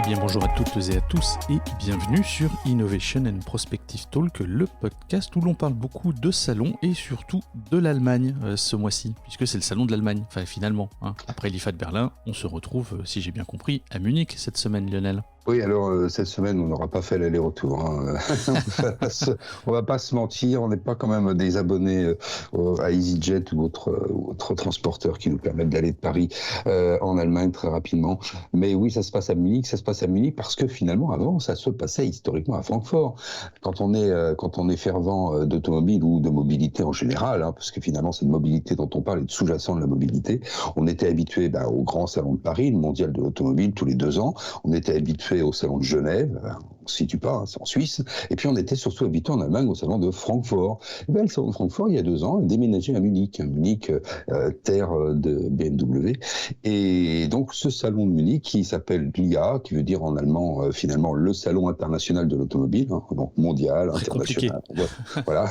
bien bonjour à toutes et à tous et bienvenue sur Innovation and Prospective Talk, le podcast où l'on parle beaucoup de salons et surtout de l'Allemagne ce mois-ci, puisque c'est le salon de l'Allemagne, enfin finalement. Après l'IFA de Berlin, on se retrouve, si j'ai bien compris, à Munich cette semaine, Lionel. Oui, alors cette semaine, on n'aura pas fait l'aller-retour. On va pas se mentir, on n'est pas quand même des abonnés à EasyJet ou autres transporteurs qui nous permettent d'aller de Paris en Allemagne très rapidement. Mais oui, ça se passe à Munich parce que finalement, avant, ça se passait historiquement à Francfort. Quand on est fervent d'automobile ou de mobilité en général, parce que finalement, cette mobilité dont on parle est sous-jacent de la mobilité, on était habitué au grand salon de Paris, le mondial de l'automobile, tous les 2 ans. On était habitué au salon de Genève, on ne se situe pas, c'est en Suisse, et puis on était surtout habitué en Allemagne au salon de Francfort. Et le salon de Francfort, il y a 2 ans, a déménagé à Munich, terre de BMW, et donc ce salon de Munich qui s'appelle GLIA, qui veut dire en allemand finalement le salon international de l'automobile, donc mondial, très international. Voilà,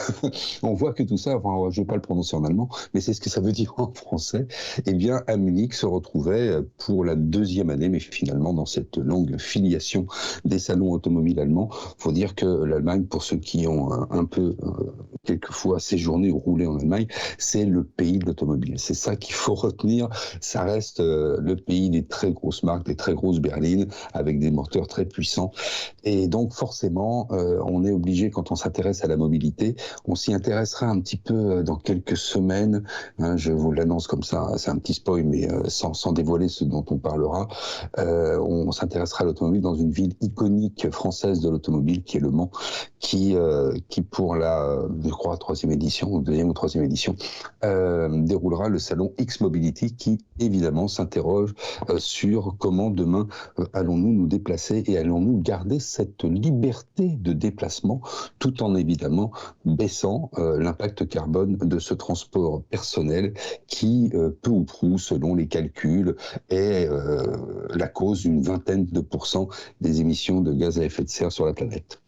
on voit que tout ça, enfin, je ne vais pas le prononcer en allemand, mais c'est ce que ça veut dire en français. Eh bien, à Munich se retrouvait pour la 2e année, mais finalement dans cette longue filiation des salons automobiles allemands. Il faut dire que l'Allemagne, pour ceux qui ont un peu, quelquefois, séjourné ou roulé en Allemagne, c'est le pays de l'automobile. C'est ça qu'il faut retenir. Ça reste le pays des très grosses marques, des très grosses berlines, avec des moteurs très puissants. Et donc, forcément, on est obligé, quand on s'intéresse à la mobilité, on s'y intéressera un petit peu dans quelques semaines. Je vous l'annonce comme ça, c'est un petit spoil, mais sans dévoiler ce dont on parlera. On s'intéressera à l'automobile dans une ville iconique française de l'automobile qui est Le Mans, qui pour la, je crois, 2e ou 3e édition, déroulera le salon X-Mobility qui, évidemment, s'interroge sur comment demain allons-nous nous déplacer et allons-nous garder cette liberté de déplacement tout en, évidemment, baissant l'impact carbone de ce transport personnel qui, peu ou prou, selon les calculs, est la cause d'une 20% des émissions de gaz à effet de serre sur la planète.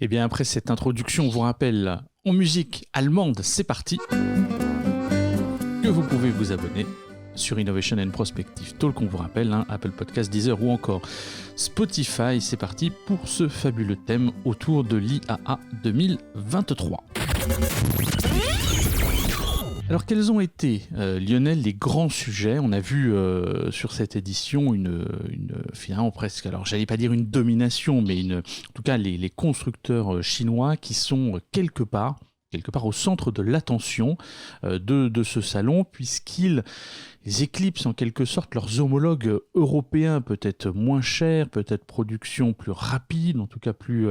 Et bien après cette introduction, on vous rappelle, en musique allemande, c'est parti, que vous pouvez vous abonner sur Innovation and Prospective Talk, on vous rappelle, Apple Podcast, Deezer ou encore Spotify. C'est parti pour ce fabuleux thème autour de l'IAA 2023. Alors quels ont été, Lionel, les grands sujets ? On a vu sur cette édition finalement presque, alors j'allais pas dire une domination, mais en tout cas les constructeurs chinois qui sont quelque part au centre de l'attention de ce salon, puisqu'ils éclipsent en quelque sorte leurs homologues européens, peut-être moins chers, peut-être production plus rapide, en tout cas plus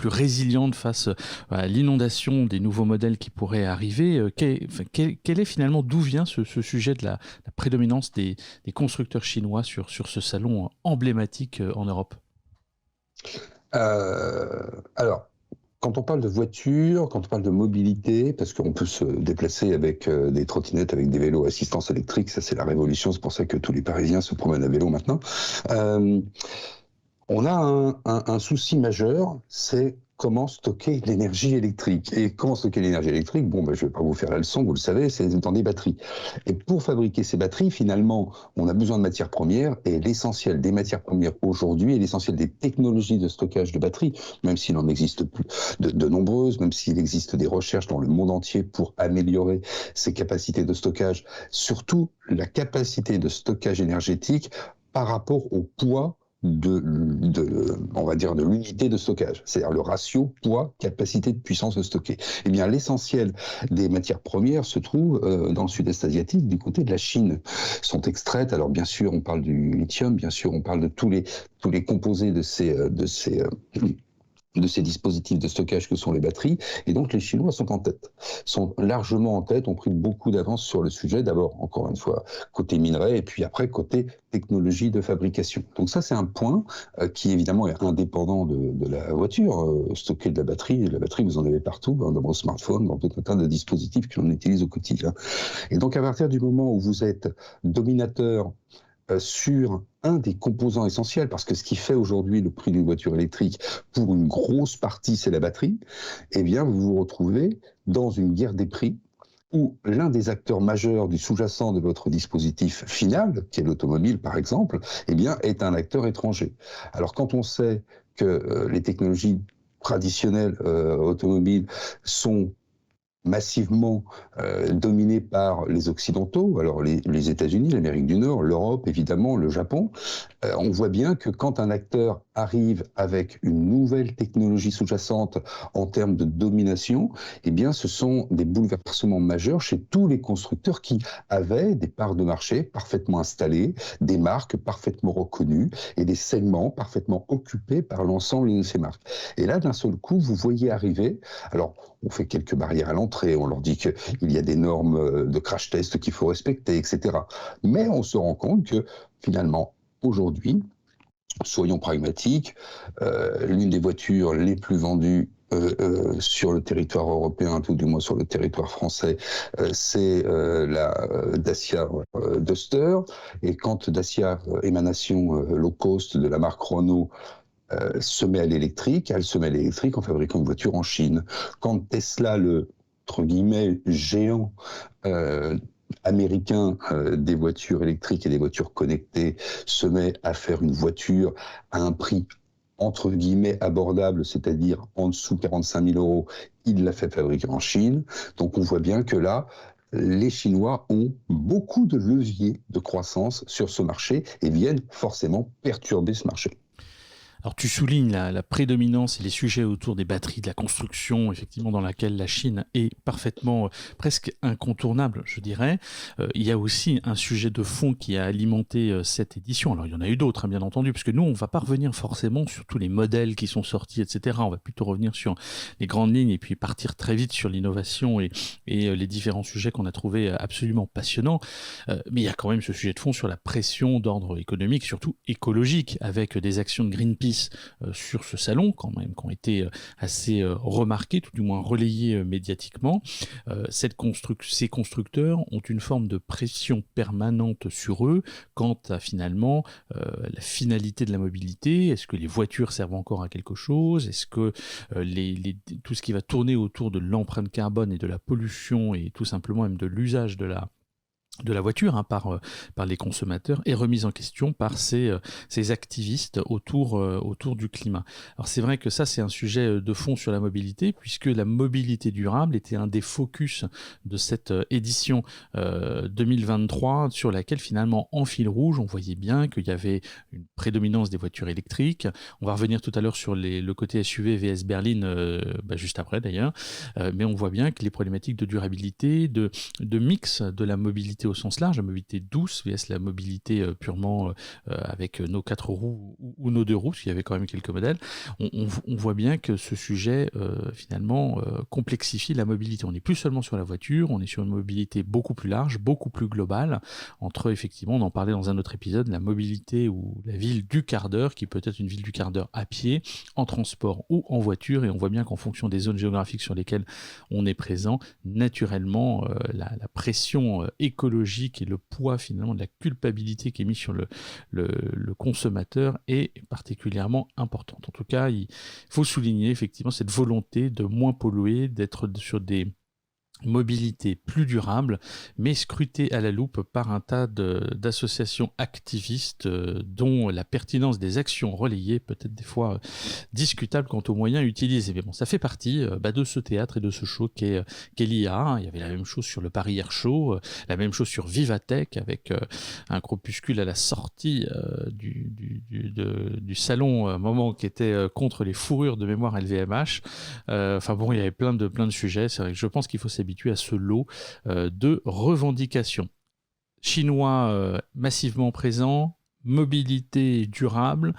résiliente face à l'inondation des nouveaux modèles qui pourraient arriver. Quel est finalement, d'où vient ce sujet de la prédominance des constructeurs chinois sur ce salon emblématique en Europe ? Alors, quand on parle de voiture, quand on parle de mobilité, parce qu'on peut se déplacer avec des trottinettes, avec des vélos à assistance électrique, ça c'est la révolution, c'est pour ça que tous les Parisiens se promènent à vélo maintenant. On a un souci majeur, c'est comment stocker l'énergie électrique. Et comment stocker l'énergie électrique ? Je ne vais pas vous faire la leçon, vous le savez, c'est dans des batteries. Et pour fabriquer ces batteries, finalement, on a besoin de matières premières, et l'essentiel des matières premières aujourd'hui, et l'essentiel des technologies de stockage de batteries, même s'il en existe plus de nombreuses, même s'il existe des recherches dans le monde entier pour améliorer ces capacités de stockage, surtout la capacité de stockage énergétique par rapport au poids on va dire de l'unité de stockage, c'est-à-dire le ratio poids-capacité de puissance de stocker. Eh bien, l'essentiel des matières premières se trouve dans le sud-est asiatique, du côté de la Chine. Sont extraites, alors bien sûr, on parle du lithium, bien sûr, on parle de tous les composés de ces dispositifs de stockage que sont les batteries, et donc les Chinois sont largement en tête, ont pris beaucoup d'avance sur le sujet, d'abord, encore une fois, côté minerai, et puis après, côté technologie de fabrication. Donc ça, c'est un point qui, évidemment, est indépendant de la voiture. Stocker de la batterie, vous en avez partout, dans vos smartphones, dans tout un tas de dispositifs que l'on utilise au quotidien. Et donc, à partir du moment où vous êtes dominateur sur un des composants essentiels, parce que ce qui fait aujourd'hui le prix d'une voiture électrique, pour une grosse partie, c'est la batterie, eh bien, vous vous retrouvez dans une guerre des prix où l'un des acteurs majeurs du sous-jacent de votre dispositif final, qui est l'automobile par exemple, eh bien, est un acteur étranger. Alors quand on sait que les technologies traditionnelles automobiles sont massivement dominé par les Occidentaux, alors les États-Unis, l'Amérique du Nord, l'Europe, évidemment, le Japon. On voit bien que quand un acteur arrive avec une nouvelle technologie sous-jacente en termes de domination, eh bien, ce sont des bouleversements majeurs chez tous les constructeurs qui avaient des parts de marché parfaitement installées, des marques parfaitement reconnues et des segments parfaitement occupés par l'ensemble de ces marques. Et là, d'un seul coup, vous voyez arriver, alors on fait quelques barrières à l'entrée, on leur dit qu'il y a des normes de crash test qu'il faut respecter, etc. Mais on se rend compte que finalement, aujourd'hui, soyons pragmatiques, l'une des voitures les plus vendues sur le territoire européen, tout du moins sur le territoire français, c'est la Dacia Duster. Et quand Dacia, émanation low cost de la marque Renault, se met à l'électrique, elle se met à l'électrique en fabriquant une voiture en Chine. Quand Tesla, le entre guillemets géant américain des voitures électriques et des voitures connectées, se met à faire une voiture à un prix entre guillemets abordable, c'est-à-dire en dessous de 45 000 euros, il l'a fait fabriquer en Chine. Donc on voit bien que là, les Chinois ont beaucoup de leviers de croissance sur ce marché et viennent forcément perturber ce marché. Alors tu soulignes la prédominance et les sujets autour des batteries, de la construction, effectivement dans laquelle la Chine est parfaitement, presque incontournable, je dirais. Il y a aussi un sujet de fond qui a alimenté cette édition. Alors il y en a eu d'autres, hein, bien entendu, parce que nous, on ne va pas revenir forcément sur tous les modèles qui sont sortis, etc. On va plutôt revenir sur les grandes lignes et puis partir très vite sur l'innovation et les différents sujets qu'on a trouvés absolument passionnants. Mais il y a quand même ce sujet de fond sur la pression d'ordre économique, surtout écologique, avec des actions de Greenpeace sur ce salon quand même, qui ont été assez remarquées, tout du moins relayées médiatiquement. Ces constructeurs ont une forme de pression permanente sur eux quant à finalement la finalité de la mobilité. Est-ce que les voitures servent encore à quelque chose? Est-ce que tout ce qui va tourner autour de l'empreinte carbone et de la pollution et tout simplement même de l'usage de la voiture par les consommateurs est remise en question par ces activistes autour du climat. Alors c'est vrai que ça c'est un sujet de fond sur la mobilité puisque la mobilité durable était un des focus de cette édition 2023 sur laquelle finalement en fil rouge on voyait bien qu'il y avait une prédominance des voitures électriques. On va revenir tout à l'heure sur le côté SUV VS berline juste après d'ailleurs, mais on voit bien que les problématiques de durabilité, de mix de la mobilité au sens large, la mobilité douce vs la mobilité purement avec nos 4 roues ou nos 2 roues, parce qu'il y avait quand même quelques modèles, on voit bien que ce sujet finalement complexifie la mobilité. On n'est plus seulement sur la voiture, on est sur une mobilité beaucoup plus large, beaucoup plus globale, entre effectivement, on en parlait dans un autre épisode, la mobilité ou la ville du quart d'heure, qui peut être une ville du quart d'heure à pied, en transport ou en voiture, et on voit bien qu'en fonction des zones géographiques sur lesquelles on est présent, naturellement, la pression écologique et le poids finalement de la culpabilité qui est mis sur le consommateur est particulièrement importante. En tout cas, il faut souligner effectivement cette volonté de moins polluer, d'être sur des mobilité plus durable, mais scrutée à la loupe par un tas d'associations activistes dont la pertinence des actions relayées peut être des fois discutable quant aux moyens utilisés. Mais bon, ça fait partie de ce théâtre et de ce show qu'est l'IA. Il y avait la même chose sur le Paris Air Show, la même chose sur Vivatech avec un groupuscule à la sortie du salon, un moment qui était contre les fourrures de mémoire LVMH. Enfin bon, il y avait plein de sujets. C'est vrai que je pense qu'il faut s'habituer à ce lot de revendications. Chinois massivement présents, mobilité durable,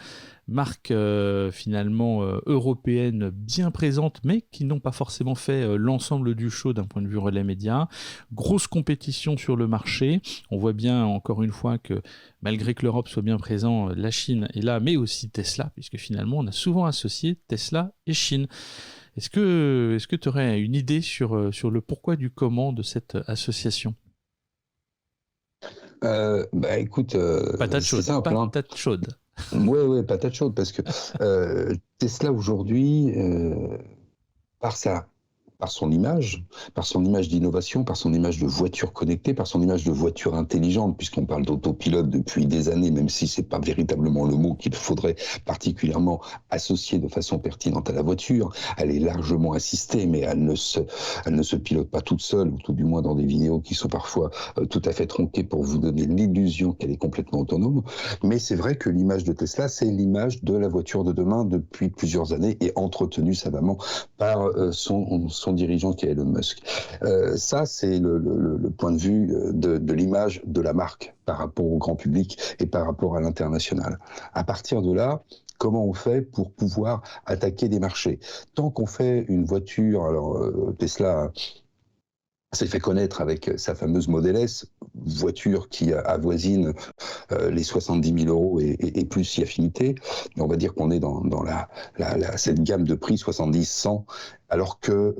marques finalement européennes bien présentes, mais qui n'ont pas forcément fait l'ensemble du show d'un point de vue relais média. Grosse compétition sur le marché. On voit bien encore une fois que malgré que l'Europe soit bien présent, la Chine est là, mais aussi Tesla, puisque finalement on a souvent associé Tesla et Chine. Est-ce que tu aurais une idée sur le pourquoi du comment de cette association? Écoute, Patate c'est chaude, simple. patate chaude. Ouais, patate chaude, parce que Tesla aujourd'hui, par sa par son image d'innovation, par son image de voiture connectée, par son image de voiture intelligente, puisqu'on parle d'autopilote depuis des années, même si c'est pas véritablement le mot qu'il faudrait particulièrement associer de façon pertinente à la voiture. Elle est largement assistée, mais elle ne se pilote pas toute seule, ou tout du moins dans des vidéos qui sont parfois tout à fait tronquées pour vous donner l'illusion qu'elle est complètement autonome. Mais c'est vrai que l'image de Tesla, c'est l'image de la voiture de demain depuis plusieurs années et entretenue savamment par son dirigeant qui est Elon Musk. Ça, c'est le point de vue de l'image de la marque par rapport au grand public et par rapport à l'international. À partir de là, comment on fait pour pouvoir attaquer des marchés? Tant qu'on fait une voiture, alors Tesla s'est fait connaître avec sa fameuse Model S, voiture qui avoisine les 70 000 euros et plus si affinité. Mais on va dire qu'on est dans cette gamme de prix 70-100, alors que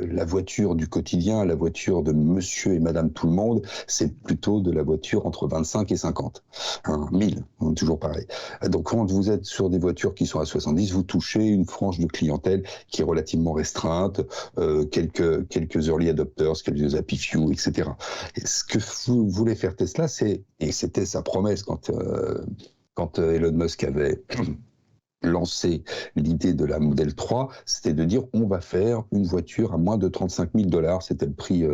la voiture du quotidien, la voiture de monsieur et madame tout le monde, c'est plutôt de la voiture entre 25 et 50. 1000, toujours pareil. Donc quand vous êtes sur des voitures qui sont à 70, vous touchez une frange de clientèle qui est relativement restreinte, quelques early adopters, quelques happy few, etc. Et ce que voulait faire Tesla, et c'était sa promesse quand Elon Musk avait lancé l'idée de la Model 3, c'était de dire on va faire une voiture à moins de 35 000 $. C'était le prix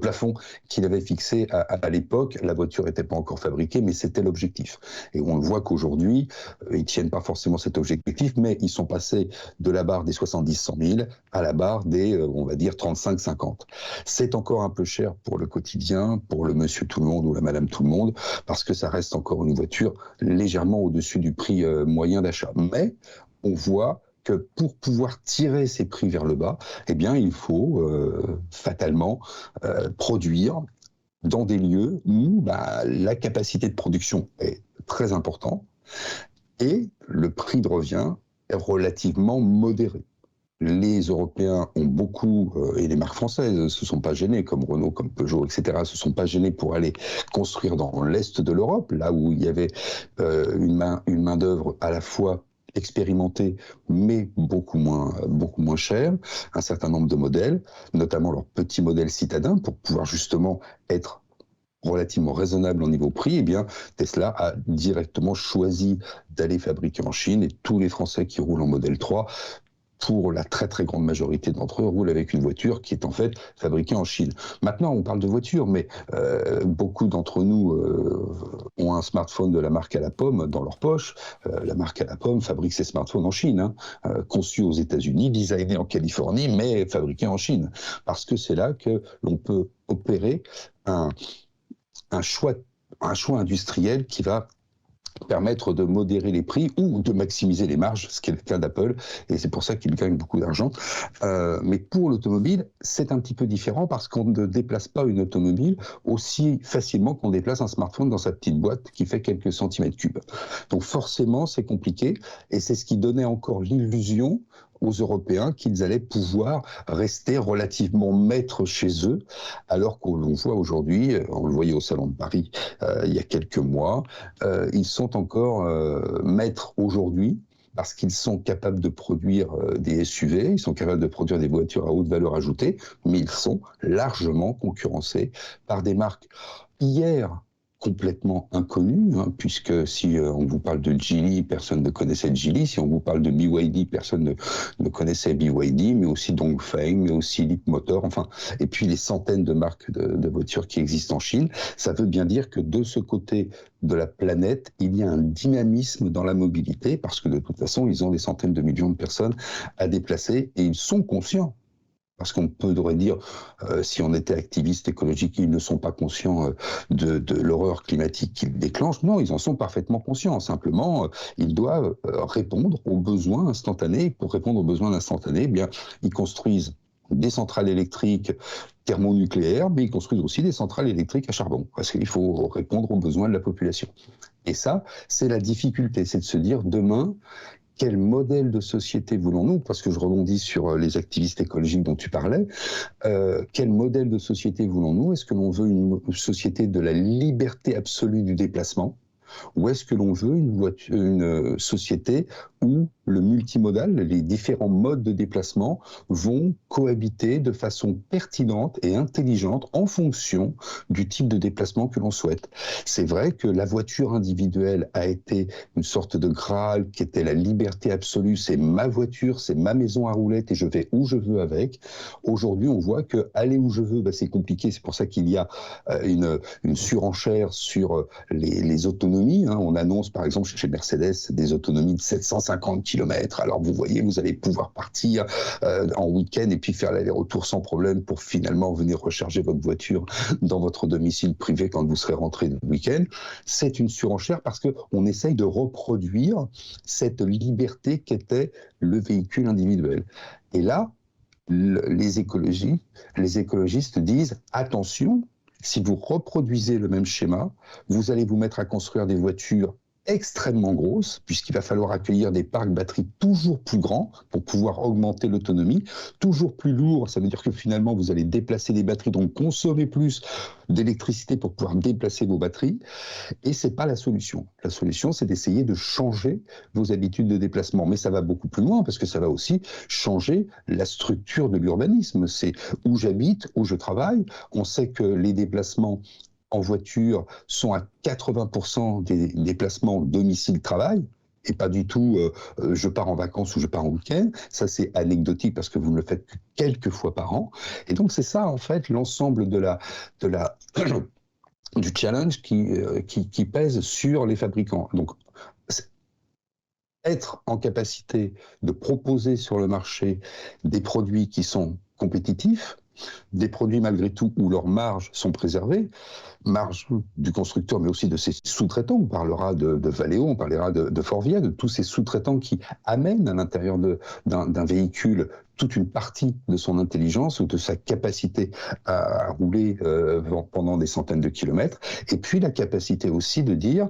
plafond qu'il avait fixé à l'époque. La voiture n'était pas encore fabriquée, mais c'était l'objectif. Et on le voit qu'aujourd'hui, ils ne tiennent pas forcément cet objectif, mais ils sont passés de la barre des 70-100 000 à la barre des, on va dire, 35-50. C'est encore un peu cher pour le quotidien, pour le monsieur tout le monde ou la madame tout le monde, parce que ça reste encore une voiture légèrement au-dessus du prix moyen d'achat. Mais on voit que pour pouvoir tirer ces prix vers le bas, eh bien, il faut fatalement produire dans des lieux où la capacité de production est très importante et le prix de revient est relativement modéré. Les Européens ont beaucoup, et les marques françaises ne se sont pas gênées, comme Renault, comme Peugeot, etc., ne se sont pas gênées pour aller construire dans l'Est de l'Europe, là où il y avait une main-d'œuvre à la fois expérimentée, mais beaucoup moins chère, un certain nombre de modèles, notamment leurs petits modèles citadins, pour pouvoir justement être relativement raisonnable au niveau prix, eh bien, Tesla a directement choisi d'aller fabriquer en Chine, et tous les Français qui roulent en Model 3, pour la très très grande majorité d'entre eux, roulent avec une voiture qui est en fait fabriquée en Chine. Maintenant, on parle de voiture, mais beaucoup d'entre nous ont un smartphone de la marque à la pomme dans leur poche. La marque à la pomme fabrique ses smartphones en Chine, conçus aux États-Unis, designés en Californie, mais fabriqués en Chine. Parce que c'est là que l'on peut opérer un choix industriel qui va permettre de modérer les prix ou de maximiser les marges, ce qui est le cas d'Apple, et c'est pour ça qu'ils gagnent beaucoup d'argent. Mais pour l'automobile, c'est un petit peu différent parce qu'on ne déplace pas une automobile aussi facilement qu'on déplace un smartphone dans sa petite boîte qui fait quelques centimètres cubes. Donc forcément, c'est compliqué, et c'est ce qui donnait encore l'illusion aux Européens qu'ils allaient pouvoir rester relativement maîtres chez eux, alors qu'on voit aujourd'hui, on le voyait au Salon de Paris il y a quelques mois, ils sont encore maîtres aujourd'hui, parce qu'ils sont capables de produire des SUV, ils sont capables de produire des voitures à haute valeur ajoutée, mais ils sont largement concurrencés par des marques hier complètement inconnues, puisque si on vous parle de Geely, personne ne connaissait Geely, si on vous parle de BYD, personne ne connaissait BYD, mais aussi Dongfeng, mais aussi Leapmotor, enfin, et puis les centaines de marques de voitures qui existent en Chine. Ça veut bien dire que de ce côté de la planète, il y a un dynamisme dans la mobilité, parce que de toute façon, ils ont des centaines de millions de personnes à déplacer, et ils sont conscients. Parce qu'on pourrait dire, si on était activiste écologique, ils ne sont pas conscients de l'horreur climatique qu'ils déclenchent. Non, ils en sont parfaitement conscients. Simplement, ils doivent répondre aux besoins instantanés. Pour répondre aux besoins instantanés, eh bien, ils construisent des centrales électriques thermonucléaires, mais ils construisent aussi des centrales électriques à charbon, parce qu'il faut répondre aux besoins de la population. Et ça, c'est la difficulté, c'est de se dire demain, quel modèle de société voulons-nous? Parce que je rebondis sur les activistes écologiques dont tu parlais. Quel modèle de société voulons-nous? Est-ce que l'on veut une société de la liberté absolue du déplacement? Ou est-ce que l'on veut une société où le multimodal, les différents modes de déplacement vont cohabiter de façon pertinente et intelligente en fonction du type de déplacement que l'on souhaite. C'est vrai que la voiture individuelle a été une sorte de Graal qui était la liberté absolue, c'est ma voiture, c'est ma maison à roulettes et je vais où je veux avec. Aujourd'hui, on voit que aller où je veux, c'est compliqué, c'est pour ça qu'il y a une surenchère sur les autonomies. On annonce par exemple chez Mercedes des autonomies de 750 km. Alors vous voyez, vous allez pouvoir partir en week-end et puis faire l'aller-retour sans problème pour finalement venir recharger votre voiture dans votre domicile privé quand vous serez rentré de week-end. C'est une surenchère parce qu'on essaye de reproduire cette liberté qu'était le véhicule individuel. Et là, les écologistes disent attention, si vous reproduisez le même schéma, vous allez vous mettre à construire des voitures extrêmement grosses, puisqu'il va falloir accueillir des parcs batteries toujours plus grands pour pouvoir augmenter l'autonomie, toujours plus lourds, ça veut dire que finalement vous allez déplacer des batteries, donc consommer plus d'électricité pour pouvoir déplacer vos batteries, et c'est pas la solution. La solution, c'est d'essayer de changer vos habitudes de déplacement, mais ça va beaucoup plus loin, parce que ça va aussi changer la structure de l'urbanisme. C'est où j'habite, où je travaille. On sait que les déplacements en voiture sont à 80% des déplacements domicile-travail, et pas du tout je pars en vacances ou je pars en week-end. Ça, c'est anecdotique parce que vous ne le faites que quelques fois par an. Et donc, c'est ça, en fait, l'ensemble du challenge qui pèse sur les fabricants. Donc, être en capacité de proposer sur le marché des produits qui sont compétitifs, des produits malgré tout où leurs marges sont préservées, marge du constructeur mais aussi de ses sous-traitants. On parlera de Valeo, on parlera de Forvia, de tous ces sous-traitants qui amènent à l'intérieur d'un véhicule toute une partie de son intelligence ou de sa capacité à rouler pendant des centaines de kilomètres, et puis la capacité aussi de dire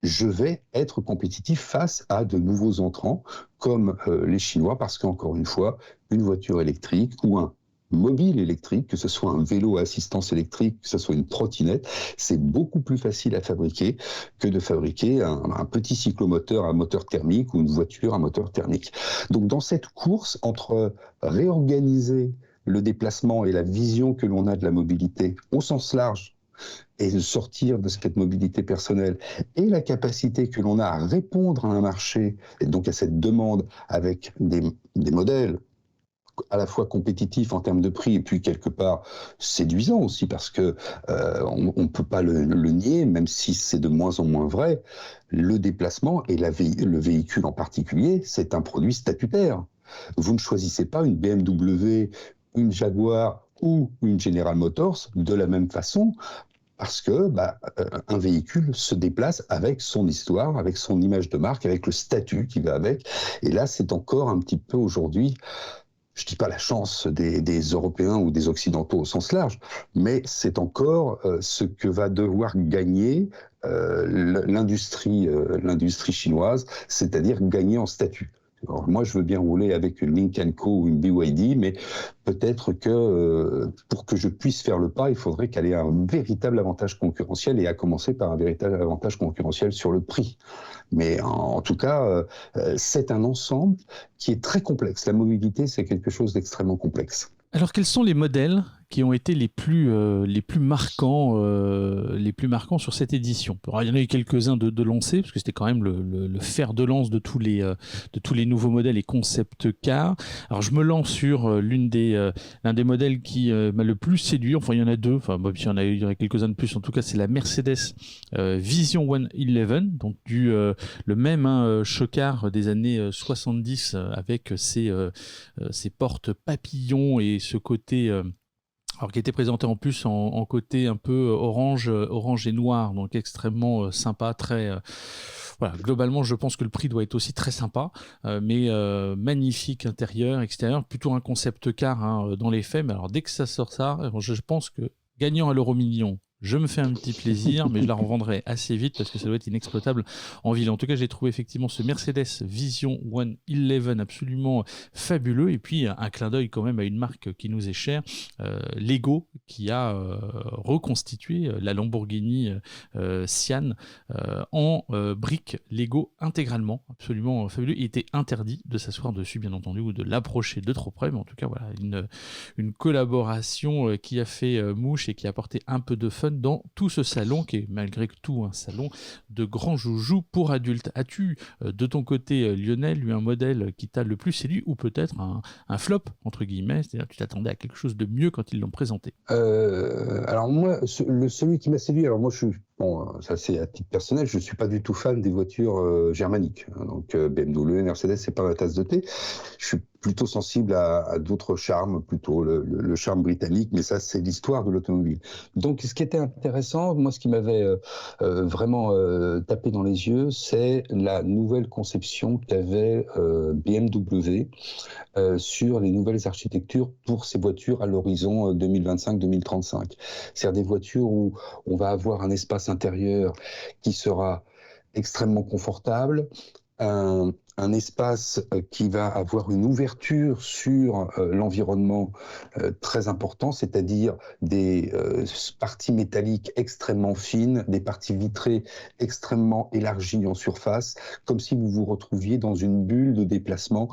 je vais être compétitif face à de nouveaux entrants comme les Chinois, parce qu'encore une fois, une voiture électrique ou un mobile électrique, que ce soit un vélo à assistance électrique, que ce soit une trottinette, c'est beaucoup plus facile à fabriquer que de fabriquer un petit cyclomoteur à moteur thermique ou une voiture à moteur thermique. Donc dans cette course entre réorganiser le déplacement et la vision que l'on a de la mobilité au sens large, et de sortir de cette mobilité personnelle et la capacité que l'on a à répondre à un marché et donc à cette demande avec des modèles à la fois compétitif en termes de prix et puis quelque part séduisant aussi parce que on ne peut pas le nier, même si c'est de moins en moins vrai, le déplacement et le véhicule en particulier, c'est un produit statutaire. Vous ne choisissez pas une BMW, une Jaguar ou une General Motors de la même façon parce que un véhicule se déplace avec son histoire, avec son image de marque, avec le statut qui va avec. Et là, c'est encore un petit peu aujourd'hui, je ne dis pas la chance des Européens ou des Occidentaux au sens large, mais c'est encore ce que va devoir gagner l'industrie chinoise, c'est-à-dire gagner en statut. Alors moi, je veux bien rouler avec une Lynk & Co ou une BYD, mais peut-être que pour que je puisse faire le pas, il faudrait qu'elle ait un véritable avantage concurrentiel, et à commencer par un véritable avantage concurrentiel sur le prix. Mais en tout cas, c'est un ensemble qui est très complexe. La mobilité, c'est quelque chose d'extrêmement complexe. Alors, quels sont les modèles qui ont été les plus marquants sur cette édition? Alors, il y en a eu quelques-uns de lancés, parce que c'était quand même le fer de lance de tous les nouveaux modèles et concept cars. Alors, je me lance sur l'un des modèles qui m'a le plus séduit. Enfin, il y en a deux. Enfin, il y en a quelques-uns de plus. En tout cas, c'est la Mercedes Vision 111, donc le même chocard des années 70 avec ses portes papillons et ce côté... alors qui était présenté en plus en côté un peu orange et noir, donc extrêmement sympa, très... voilà, globalement, je pense que le prix doit être aussi très sympa, mais magnifique intérieur, extérieur, plutôt un concept car dans les faits, mais alors dès que ça sort ça, je pense que gagnant à l'euro million, je me fais un petit plaisir, mais je la revendrai assez vite parce que ça doit être inexploitable en ville. En tout cas, j'ai trouvé effectivement ce Mercedes Vision 111 absolument fabuleux. Et puis, un clin d'œil quand même à une marque qui nous est chère, Lego, qui a reconstitué la Lamborghini Sian en briques Lego intégralement, absolument fabuleux. Il était interdit de s'asseoir dessus, bien entendu, ou de l'approcher de trop près. Mais en tout cas, voilà, une collaboration qui a fait mouche et qui a apporté un peu de fun dans tout ce salon qui est malgré tout un salon de grands joujoux pour adultes. As-tu de ton côté, Lionel, eu un modèle qui t'a le plus séduit ou peut-être un flop entre guillemets, c'est-à-dire tu t'attendais à quelque chose de mieux quand ils l'ont présenté? Alors moi, celui qui m'a séduit, alors moi je suis, bon, ça c'est à titre personnel, je suis pas du tout fan des voitures germaniques, hein, donc BMW, Mercedes, c'est pas ma tasse de thé. Je suis plutôt sensible à d'autres charmes, plutôt le charme britannique, mais ça c'est l'histoire de l'automobile. Donc ce qui était intéressant, moi ce qui m'avait vraiment tapé dans les yeux, c'est la nouvelle conception qu'avait BMW sur les nouvelles architectures pour ces voitures à l'horizon 2025-2035. C'est-à-dire des voitures où on va avoir un espace intérieur qui sera extrêmement confortable, un espace qui va avoir une ouverture sur l'environnement très important, c'est-à-dire des parties métalliques extrêmement fines, des parties vitrées extrêmement élargies en surface, comme si vous vous retrouviez dans une bulle de déplacement,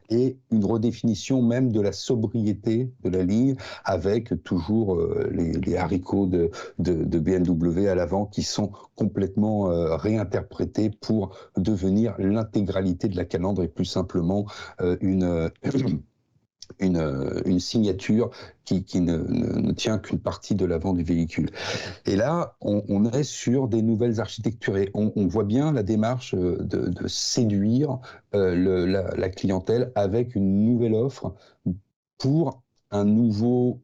et une redéfinition même de la sobriété de la ligne, avec toujours les haricots de BMW à l'avant qui sont complètement réinterprétés pour devenir l'intégralité de la calandre et plus simplement une signature qui ne tient qu'une partie de l'avant du véhicule. Et là, on est sur des nouvelles architectures et on voit bien la démarche de séduire la clientèle avec une nouvelle offre pour un nouveau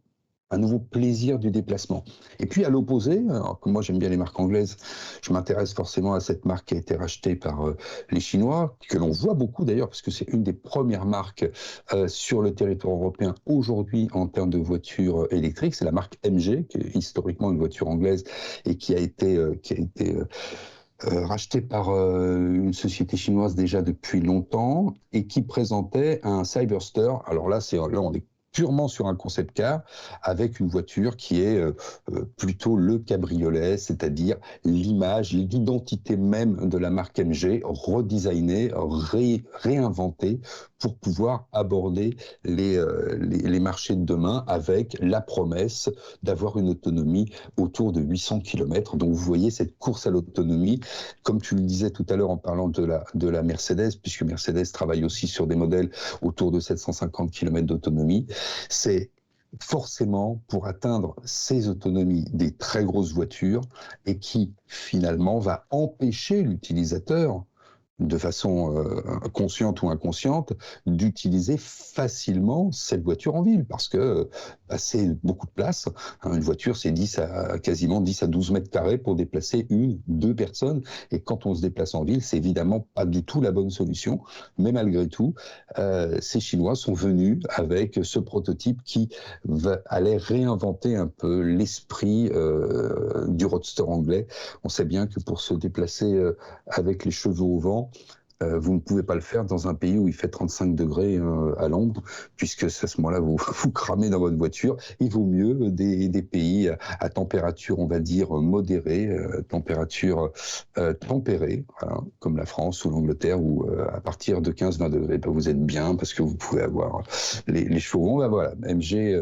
plaisir du déplacement. Et puis à l'opposé, alors que moi j'aime bien les marques anglaises, je m'intéresse forcément à cette marque qui a été rachetée par les Chinois, que l'on voit beaucoup d'ailleurs, parce que c'est une des premières marques sur le territoire européen aujourd'hui en termes de voitures électriques. C'est la marque MG, qui est historiquement une voiture anglaise et qui a été racheté par une société chinoise déjà depuis longtemps et qui présentait un Cyberster. Alors là, on est purement sur un concept car avec une voiture qui est plutôt le cabriolet, c'est-à-dire l'image, l'identité même de la marque MG redesignée, réinventée pour pouvoir aborder les marchés de demain avec la promesse d'avoir une autonomie autour de 800 km. Donc vous voyez cette course à l'autonomie, comme tu le disais tout à l'heure en parlant de la Mercedes, puisque Mercedes travaille aussi sur des modèles autour de 750 km d'autonomie. C'est forcément pour atteindre ces autonomies des très grosses voitures et qui finalement va empêcher l'utilisateur de façon consciente ou inconsciente, d'utiliser facilement cette voiture en ville, parce que c'est beaucoup de place. Une voiture, c'est quasiment 10 à 12 mètres carrés pour déplacer deux personnes, et quand on se déplace en ville, c'est évidemment pas du tout la bonne solution, mais malgré tout, ces Chinois sont venus avec ce prototype qui allait réinventer un peu l'esprit du roadster anglais. On sait bien que pour se déplacer avec les cheveux au vent, vous ne pouvez pas le faire dans un pays où il fait 35 degrés à l'ombre, puisque à ce moment-là, vous cramez dans votre voiture. Il vaut mieux des pays à température, on va dire, modérée, température tempérée, voilà, comme la France ou l'Angleterre, où à partir de 15-20 degrés, vous êtes bien, parce que vous pouvez avoir les chevaux. Ben voilà, MG,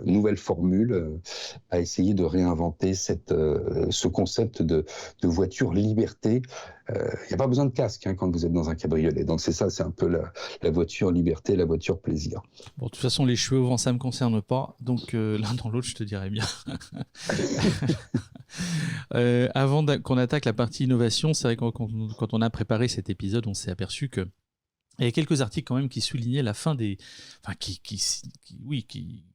nouvelle formule, a essayé de réinventer ce concept de voiture liberté. Il n'y a pas besoin de casque quand vous êtes dans un cabriolet. Donc c'est ça, c'est un peu la voiture liberté, la voiture plaisir. Bon, de toute façon, les cheveux au vent, ça ne me concerne pas. Donc l'un dans l'autre, je te dirais bien. Avant qu'on attaque la partie innovation, c'est vrai que quand on a préparé cet épisode, on s'est aperçu que il y a quelques articles quand même qui soulignaient la fin des... Enfin, qui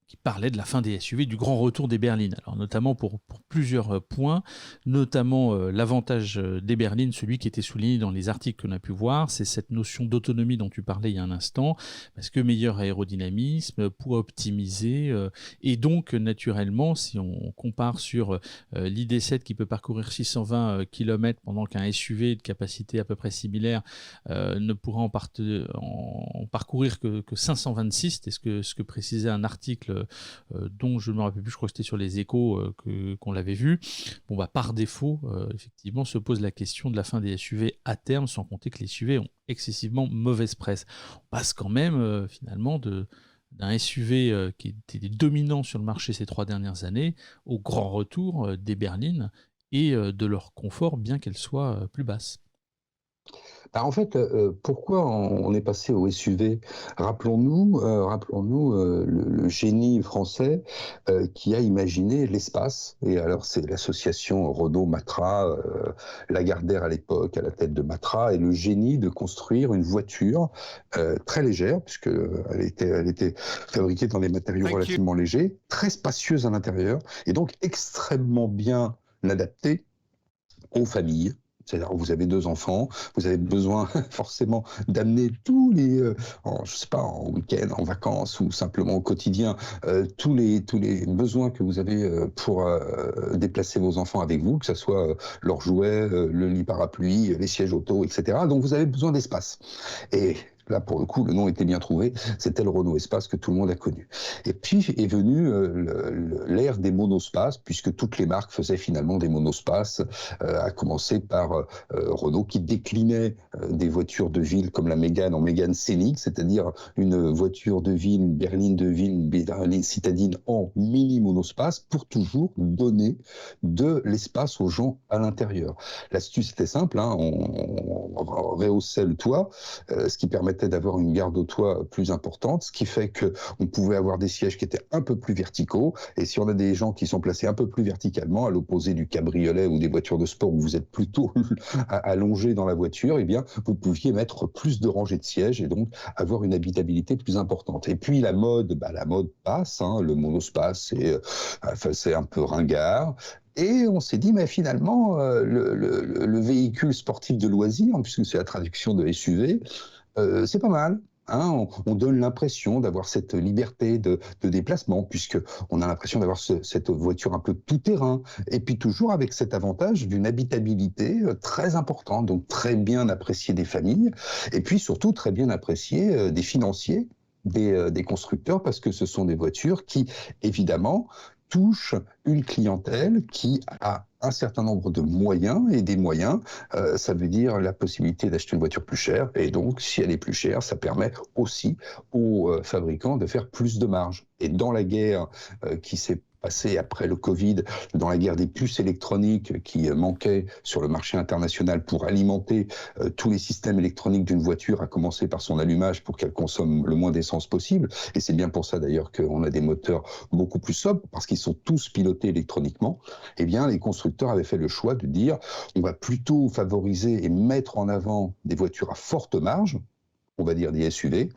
qui parlait de la fin des SUV, du grand retour des berlines. Alors notamment pour plusieurs points, notamment l'avantage des berlines, celui qui était souligné dans les articles qu'on a pu voir, c'est cette notion d'autonomie dont tu parlais il y a un instant, parce que meilleur aérodynamisme, poids optimisé, et donc naturellement, si on compare sur l'ID7 qui peut parcourir 620 km pendant qu'un SUV de capacité à peu près similaire ne pourra en parcourir que 526, c'est ce que précisait un article dont je ne me rappelle plus, je crois que c'était sur les Échos qu'on l'avait vu. Bon, bah, par défaut, effectivement, se pose la question de la fin des SUV à terme, sans compter que les SUV ont excessivement mauvaise presse. On passe quand même finalement d'un SUV qui était dominant sur le marché ces 3 dernières années au grand retour des berlines et de leur confort, bien qu'elles soient plus basses. Bah, en fait, pourquoi on est passé au SUV? Rappelons-nous le génie français qui a imaginé l'espace. Et alors, c'est l'association Renault-Matra, Lagardère à l'époque, à la tête de Matra, et le génie de construire une voiture très légère, puisqu'elle était fabriquée dans des matériaux relativement légers, très spacieuse à l'intérieur, et donc extrêmement bien adaptée aux familles. C'est-à-dire que vous avez 2 enfants, vous avez besoin forcément d'amener tous les, je sais pas, en week-end, en vacances ou simplement au quotidien, tous les besoins que vous avez pour déplacer vos enfants avec vous, que ce soit leurs jouets, le lit parapluie, les sièges auto, etc. Donc vous avez besoin d'espace. Et là, pour le coup, le nom était bien trouvé. C'était le Renault Espace que tout le monde a connu. Et puis est venue l'ère des monospaces, puisque toutes les marques faisaient finalement des monospaces, à commencer par Renault, qui déclinait des voitures de ville comme la Mégane en Mégane scénique, c'est-à-dire une voiture de ville, une berline de ville, une berline citadine en mini monospace, pour toujours donner de l'espace aux gens à l'intérieur. L'astuce était simple, hein, on rehaussait le toit, ce qui permettait d'avoir une garde au toit plus importante, ce qui fait qu'on pouvait avoir des sièges qui étaient un peu plus verticaux, et si on a des gens qui sont placés un peu plus verticalement, à l'opposé du cabriolet ou des voitures de sport où vous êtes plutôt allongé dans la voiture, eh bien, vous pouviez mettre plus de rangées de sièges et donc avoir une habitabilité plus importante. Et puis la mode passe, hein, le monospace, c'est un peu ringard. Et on s'est dit, mais finalement, le véhicule sportif de loisir, puisque c'est la traduction de SUV, c'est pas mal. Hein, on donne l'impression d'avoir cette liberté de déplacement, puisqu'on a l'impression d'avoir cette voiture un peu tout-terrain, et puis toujours avec cet avantage d'une habitabilité très importante, donc très bien appréciée des familles, et puis surtout très bien appréciée des financiers, des constructeurs, parce que ce sont des voitures qui, évidemment, touche une clientèle qui a un certain nombre de moyens, et des moyens, ça veut dire la possibilité d'acheter une voiture plus chère, et donc si elle est plus chère, ça permet aussi aux fabricants de faire plus de marge. Et dans la guerre qui s'est passée après le Covid, dans la guerre des puces électroniques qui manquaient sur le marché international pour alimenter tous les systèmes électroniques d'une voiture, à commencer par son allumage pour qu'elle consomme le moins d'essence possible, et c'est bien pour ça d'ailleurs qu'on a des moteurs beaucoup plus sobres, parce qu'ils sont tous pilotés électroniquement, eh bien les constructeurs avaient fait le choix de dire on va plutôt favoriser et mettre en avant des voitures à forte marge, on va dire des SUV,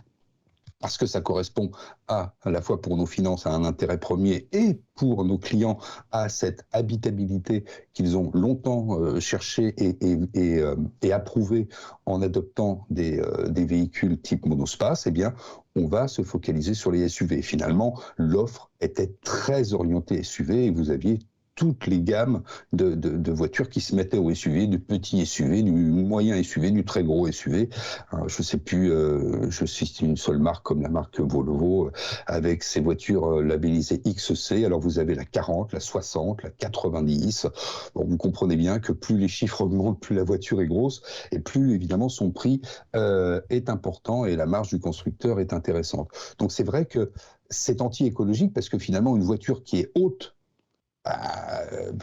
parce que ça correspond à la fois pour nos finances à un intérêt premier, et pour nos clients à cette habitabilité qu'ils ont longtemps cherché et approuvé en adoptant des véhicules type monospace. Eh bien, on va se focaliser sur les SUV. Finalement, l'offre était très orientée SUV, et vous aviez toutes les gammes de voitures qui se mettaient au SUV, du petit SUV, du moyen SUV, du très gros SUV. Alors, je ne sais plus, je cite une seule marque comme la marque Volvo, avec ses voitures labellisées XC. Alors vous avez la 40, la 60, la 90. Bon, vous comprenez bien que plus les chiffres augmentent, plus la voiture est grosse, et plus évidemment son prix est important, et la marge du constructeur est intéressante. Donc c'est vrai que c'est anti-écologique, parce que finalement une voiture qui est haute,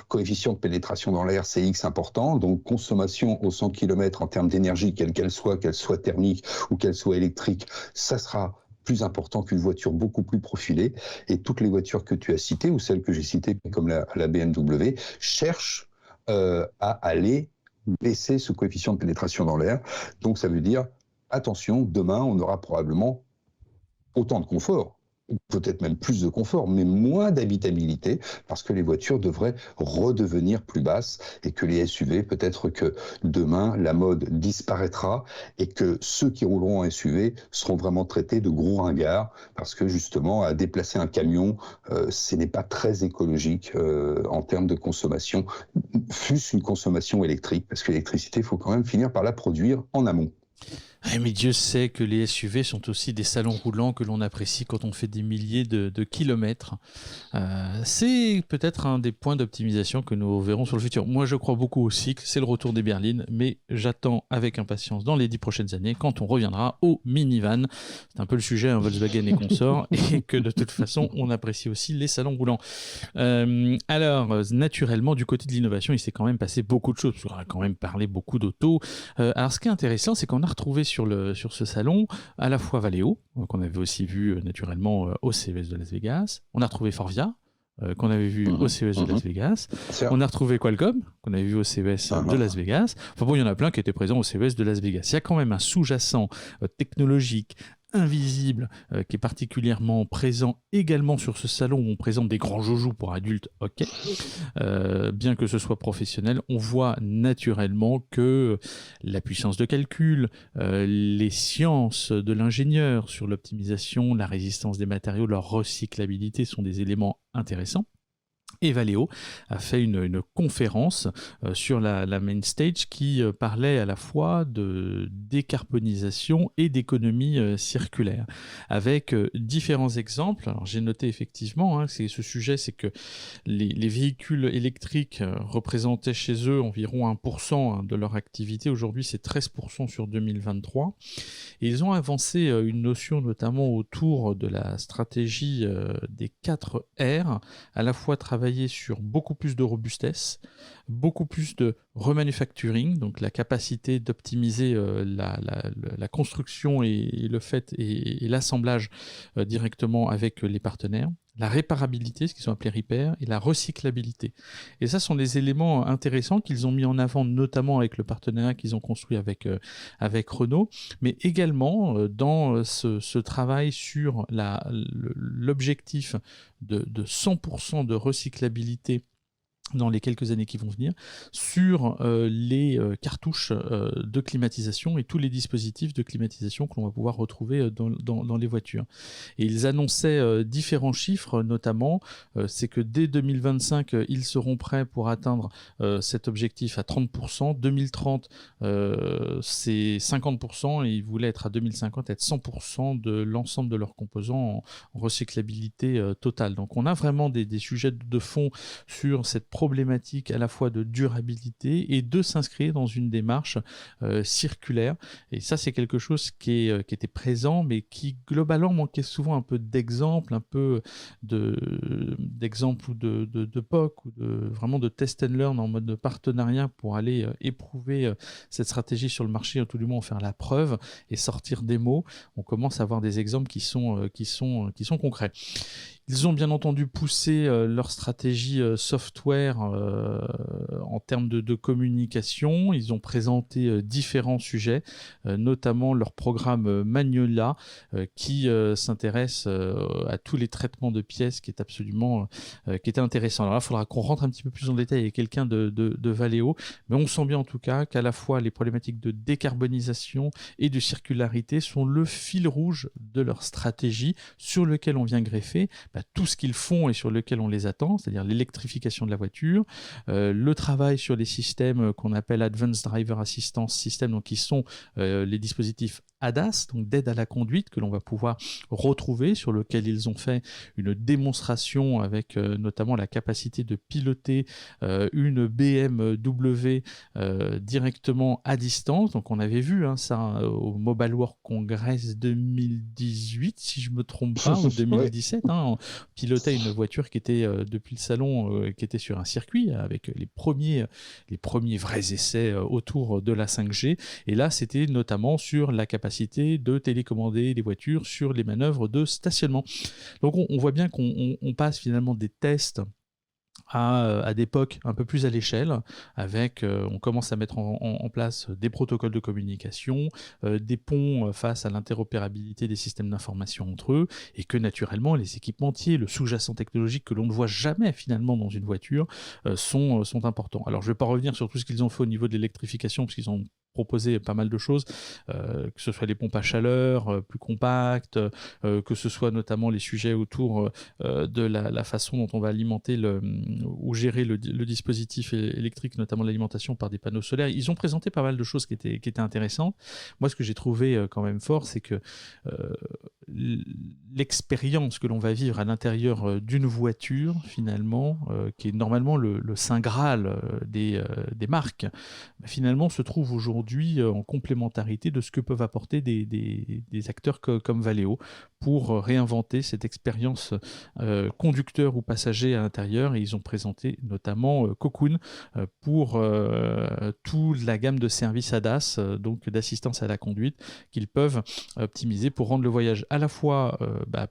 coefficient de pénétration dans l'air, CX important, donc consommation au 100 km en termes d'énergie, quelle qu'elle soit thermique ou qu'elle soit électrique, ça sera plus important qu'une voiture beaucoup plus profilée. Et toutes les voitures que tu as citées, ou celles que j'ai citées comme la BMW, cherchent à aller baisser ce coefficient de pénétration dans l'air. Donc ça veut dire, attention, demain on aura probablement autant de confort, peut-être même plus de confort, mais moins d'habitabilité, parce que les voitures devraient redevenir plus basses et que les SUV, peut-être que demain, la mode disparaîtra et que ceux qui rouleront en SUV seront vraiment traités de gros ringards, parce que justement, à déplacer un camion, ce n'est pas très écologique en termes de consommation, fût-ce une consommation électrique, parce que l'électricité, il faut quand même finir par la produire en amont. Mais Dieu sait que les SUV sont aussi des salons roulants que l'on apprécie quand on fait des milliers de kilomètres. C'est peut-être un des points d'optimisation que nous verrons sur le futur. Moi, je crois beaucoup aussi que c'est le retour des berlines, mais j'attends avec impatience dans les 10 prochaines années quand on reviendra au minivan. C'est un peu le sujet, hein, Volkswagen et consorts, et que de toute façon, on apprécie aussi les salons roulants. Alors, naturellement, du côté de l'innovation, il s'est quand même passé beaucoup de choses, parce qu'on a quand même parlé beaucoup d'auto. Alors, ce qui est intéressant, c'est qu'on a retrouvé sur ce salon à la fois Valeo, qu'on avait aussi vu naturellement au CES de Las Vegas. On a retrouvé Forvia, qu'on avait vu au CES de Las Vegas. On a retrouvé Qualcomm, qu'on avait vu au CES de Las Vegas. Enfin bon, il y en a plein qui étaient présents au CES de Las Vegas. Il y a quand même un sous-jacent technologique invisible qui est particulièrement présent également sur ce salon où on présente des grands joujoux pour adultes, ok. Bien que ce soit professionnel, on voit naturellement que la puissance de calcul, les sciences de l'ingénieur sur l'optimisation, la résistance des matériaux, leur recyclabilité sont des éléments intéressants. Et Valeo a fait une conférence sur la main stage qui parlait à la fois de décarbonisation et d'économie circulaire, avec différents exemples. Alors j'ai noté effectivement, hein, ce sujet, c'est que les véhicules électriques représentaient chez eux environ 1% de leur activité. Aujourd'hui, c'est 13% sur 2023. Et ils ont avancé une notion notamment autour de la stratégie des 4 R, à la fois travailler sur beaucoup plus de robustesse, beaucoup plus de remanufacturing, donc la capacité d'optimiser la construction et le fait et l'assemblage directement avec les partenaires, la réparabilité, ce qu'ils ont appelé repair, et la recyclabilité. Et ça sont des éléments intéressants qu'ils ont mis en avant, notamment avec le partenariat qu'ils ont construit avec Renault, mais également dans ce travail sur l'objectif de 100% de recyclabilité dans les quelques années qui vont venir, sur les cartouches de climatisation et tous les dispositifs de climatisation que l'on va pouvoir retrouver dans les voitures. Et ils annonçaient différents chiffres, notamment, c'est que dès 2025, ils seront prêts pour atteindre cet objectif à 30%. 2030, c'est 50%, et ils voulaient être à 2050, être 100% de l'ensemble de leurs composants en recyclabilité totale. Donc on a vraiment des sujets de fond sur cette problématique à la fois de durabilité et de s'inscrire dans une démarche circulaire. Et ça, c'est quelque chose qui était présent, mais qui globalement manquait souvent un peu d'exemples, un peu d'exemples ou de POC, ou vraiment de test and learn en mode de partenariat pour aller éprouver cette stratégie sur le marché, ou tout du moins en faire la preuve et sortir des mots. On commence à avoir des exemples qui sont concrets. Ils ont bien entendu poussé leur stratégie software en termes de communication. Ils ont présenté différents sujets, notamment leur programme Magnolia, qui s'intéresse à tous les traitements de pièces, qui était intéressant. Alors là, il faudra qu'on rentre un petit peu plus en détail avec quelqu'un de Valeo, mais on sent bien en tout cas qu'à la fois les problématiques de décarbonisation et de circularité sont le fil rouge de leur stratégie, sur lequel on vient greffer tout ce qu'ils font et sur lequel on les attend, c'est-à-dire l'électrification de la voiture, le travail sur les systèmes qu'on appelle Advanced Driver Assistance System, donc qui sont les dispositifs ADAS, donc d'aide à la conduite, que l'on va pouvoir retrouver, sur lequel ils ont fait une démonstration avec notamment la capacité de piloter une BMW directement à distance. Donc on avait vu ça au Mobile World Congress 2018, si je ne me trompe pas, ou 2017, on pilotait une voiture qui était depuis le salon, qui était sur un circuit avec les premiers vrais essais autour de la 5G. Et là, c'était notamment sur la capacité de télécommander les voitures sur les manœuvres de stationnement. Donc on voit bien qu'on passe finalement des tests à des POC un peu plus à l'échelle, avec, on commence à mettre en place des protocoles de communication, des ponts face à l'interopérabilité des systèmes d'information entre eux, et que naturellement les équipementiers, le sous-jacent technologique que l'on ne voit jamais finalement dans une voiture, sont importants. Alors je ne vais pas revenir sur tout ce qu'ils ont fait au niveau de l'électrification, parce qu'ils ont proposé pas mal de choses, que ce soit les pompes à chaleur plus compactes, que ce soit notamment les sujets autour de la façon dont on va alimenter ou gérer le dispositif électrique, notamment l'alimentation par des panneaux solaires. Ils ont présenté pas mal de choses qui étaient intéressantes. Moi, ce que j'ai trouvé quand même fort, c'est que l'expérience que l'on va vivre à l'intérieur d'une voiture, finalement, qui est normalement le saint graal des marques, finalement se trouve aujourd'hui en complémentarité de ce que peuvent apporter des acteurs comme Valeo pour réinventer cette expérience conducteur ou passager à l'intérieur. Et ils ont présenté notamment Cocoon pour toute la gamme de services ADAS, donc d'assistance à la conduite, qu'ils peuvent optimiser pour rendre le voyage à la fois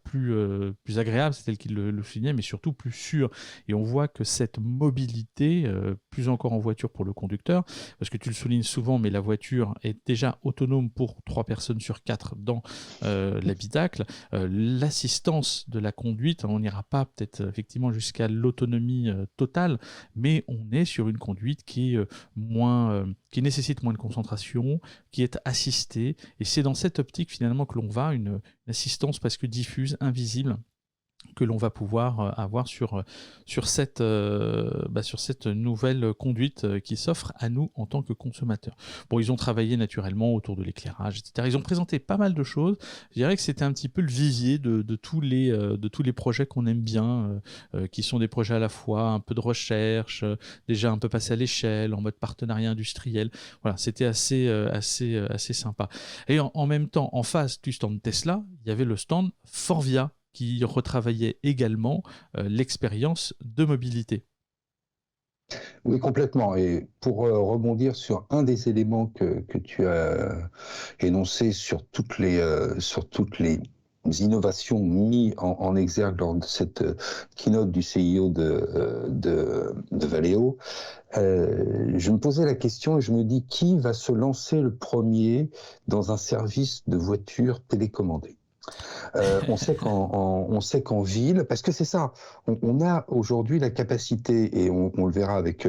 plus agréable, c'est tel qu'ils le soulignaient, mais surtout plus sûr. Et on voit que cette mobilité, plus encore en voiture pour le conducteur, parce que tu le soulignes souvent, mais la voiture est déjà autonome pour 3 personnes sur 4 dans l'habitacle. L'assistance de la conduite, on n'ira pas peut-être effectivement jusqu'à l'autonomie totale, mais on est sur une conduite qui est qui nécessite moins de concentration, qui est assistée, et c'est dans cette optique finalement que l'on va, une assistance presque diffuse, invisible, que l'on va pouvoir avoir sur cette nouvelle conduite qui s'offre à nous en tant que consommateurs. Bon, ils ont travaillé naturellement autour de l'éclairage, etc. Ils ont présenté pas mal de choses. Je dirais que c'était un petit peu le vivier de tous les projets qu'on aime bien, qui sont des projets à la fois un peu de recherche, déjà un peu passés à l'échelle, en mode partenariat industriel. Voilà, c'était assez sympa. Et en même temps, en face du stand Tesla, il y avait le stand Forvia, qui retravaillait également l'expérience de mobilité. Oui, complètement. Et pour rebondir sur un des éléments que tu as énoncé sur toutes les innovations mises en exergue lors de cette keynote du CIO de Valeo, je me posais la question et je me dis, qui va se lancer le premier dans un service de voiture télécommandée? On sait qu'en ville, parce que c'est ça, on a aujourd'hui la capacité, et on le verra avec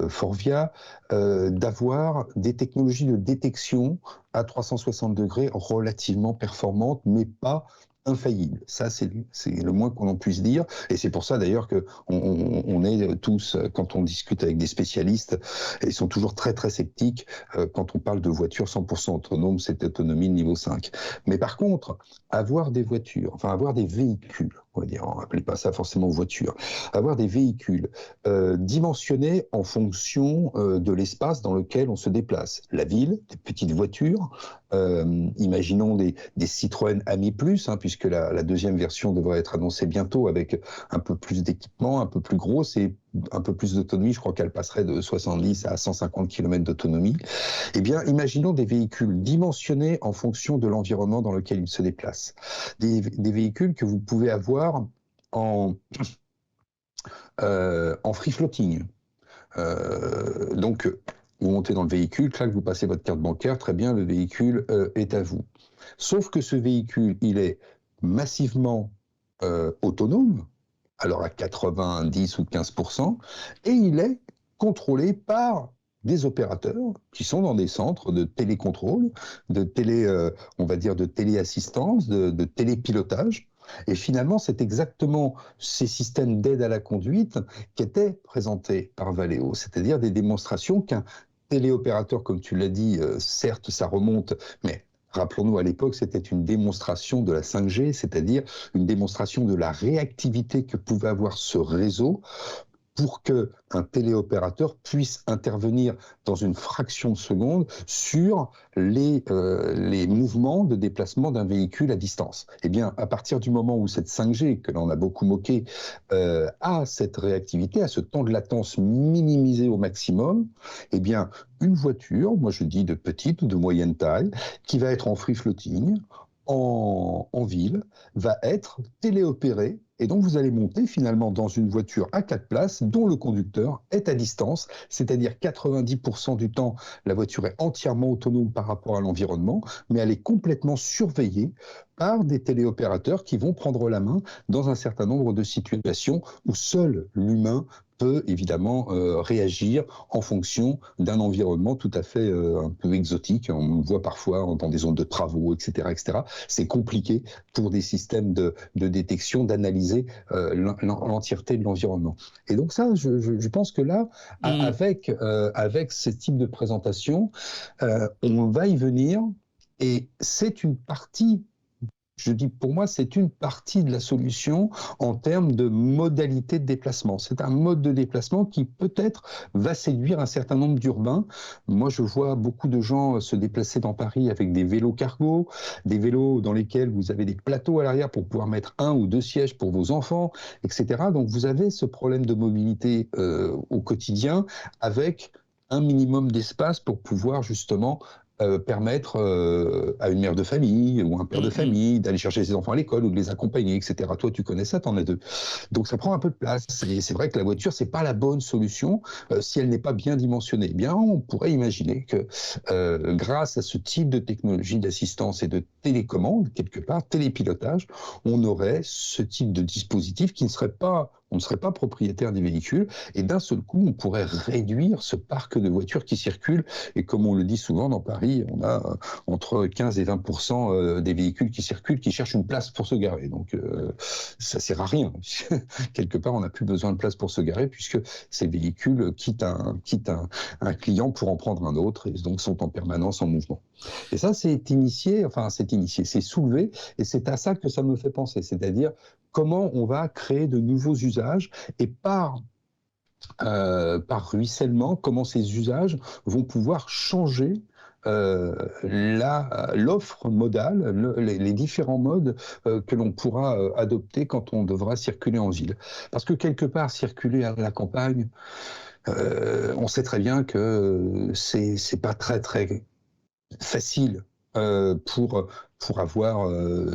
Forvia, d'avoir des technologies de détection à 360 degrés relativement performantes, mais pas infaillibles. Ça, c'est le moins qu'on en puisse dire. Et c'est pour ça d'ailleurs que on est tous, quand on discute avec des spécialistes, ils sont toujours très très sceptiques quand on parle de voitures 100% autonomes, cette autonomie de niveau 5. Mais par contre, avoir des voitures, enfin avoir des véhicules, on va dire, on n'appelle pas ça forcément voiture, avoir des véhicules dimensionnés en fonction de l'espace dans lequel on se déplace. La ville, des petites voitures, imaginons des Citroën Ami Plus, puisque la deuxième version devrait être annoncée bientôt avec un peu plus d'équipement, un peu plus grosse et un peu plus d'autonomie. Je crois qu'elle passerait de 70 à 150 km d'autonomie. Eh bien, imaginons des véhicules dimensionnés en fonction de l'environnement dans lequel ils se déplacent. Des véhicules que vous pouvez avoir en free floating. Donc, vous montez dans le véhicule, clac, vous passez votre carte bancaire, très bien, le véhicule est à vous. Sauf que ce véhicule, il est massivement autonome, alors à 90 ou 15%, et il est contrôlé par des opérateurs qui sont dans des centres de télécontrôle, on va dire de téléassistance, de télépilotage. Et finalement, c'est exactement ces systèmes d'aide à la conduite qui étaient présentés par Valeo, c'est-à-dire des démonstrations qu'un téléopérateur, comme tu l'as dit, certes, ça remonte, mais rappelons-nous, à l'époque, c'était une démonstration de la 5G, c'est-à-dire une démonstration de la réactivité que pouvait avoir ce réseau pour qu'un téléopérateur puisse intervenir dans une fraction de seconde sur les mouvements de déplacement d'un véhicule à distance. Eh bien, à partir du moment où cette 5G, que l'on a beaucoup moqué, a cette réactivité, a ce temps de latence minimisé au maximum, eh bien, une voiture, moi je dis de petite ou de moyenne taille, qui va être en free floating, en ville va être téléopéré. Et donc, vous allez monter finalement dans une voiture à 4 places dont le conducteur est à distance, c'est-à-dire 90% du temps, la voiture est entièrement autonome par rapport à l'environnement, mais elle est complètement surveillée par des téléopérateurs qui vont prendre la main dans un certain nombre de situations où seul l'humain peut évidemment réagir en fonction d'un environnement tout à fait un peu exotique. On le voit parfois dans des zones de travaux, etc., etc. C'est compliqué pour des systèmes de détection d'analyser l'entièreté de l'environnement. Et donc ça, je pense que là, avec ce type de présentation, on va y venir, et c'est une partie. Je dis, pour moi, c'est une partie de la solution en termes de modalité de déplacement. C'est un mode de déplacement qui peut-être va séduire un certain nombre d'urbains. Moi, je vois beaucoup de gens se déplacer dans Paris avec des vélos cargo, des vélos dans lesquels vous avez des plateaux à l'arrière pour pouvoir mettre 1 ou 2 sièges pour vos enfants, etc. Donc, vous avez ce problème de mobilité au quotidien avec un minimum d'espace pour pouvoir justement permettre à une mère de famille ou un père de famille d'aller chercher ses enfants à l'école ou de les accompagner, etc. Toi, tu connais ça, t'en as 2. Donc, ça prend un peu de place. C'est vrai que la voiture, c'est pas la bonne solution si elle n'est pas bien dimensionnée. Eh bien, on pourrait imaginer que grâce à ce type de technologie d'assistance et de télécommande, quelque part, télépilotage, on aurait ce type de dispositif qui ne serait pas... On ne serait pas propriétaire des véhicules et d'un seul coup, on pourrait réduire ce parc de voitures qui circulent. Et comme on le dit souvent dans Paris, on a entre 15 et 20% des véhicules qui circulent qui cherchent une place pour se garer. Donc, ça ne sert à rien. Quelque part, on n'a plus besoin de place pour se garer puisque ces véhicules quittent un client pour en prendre un autre et donc sont en permanence en mouvement. Et ça, c'est soulevé et c'est à ça que ça me fait penser. C'est-à-dire, comment on va créer de nouveaux usages et par ruissellement, comment ces usages vont pouvoir changer l'offre modale, les différents modes que l'on pourra adopter quand on devra circuler en ville. Parce que quelque part, circuler à la campagne, on sait très bien que c'est pas très très facile pour avoir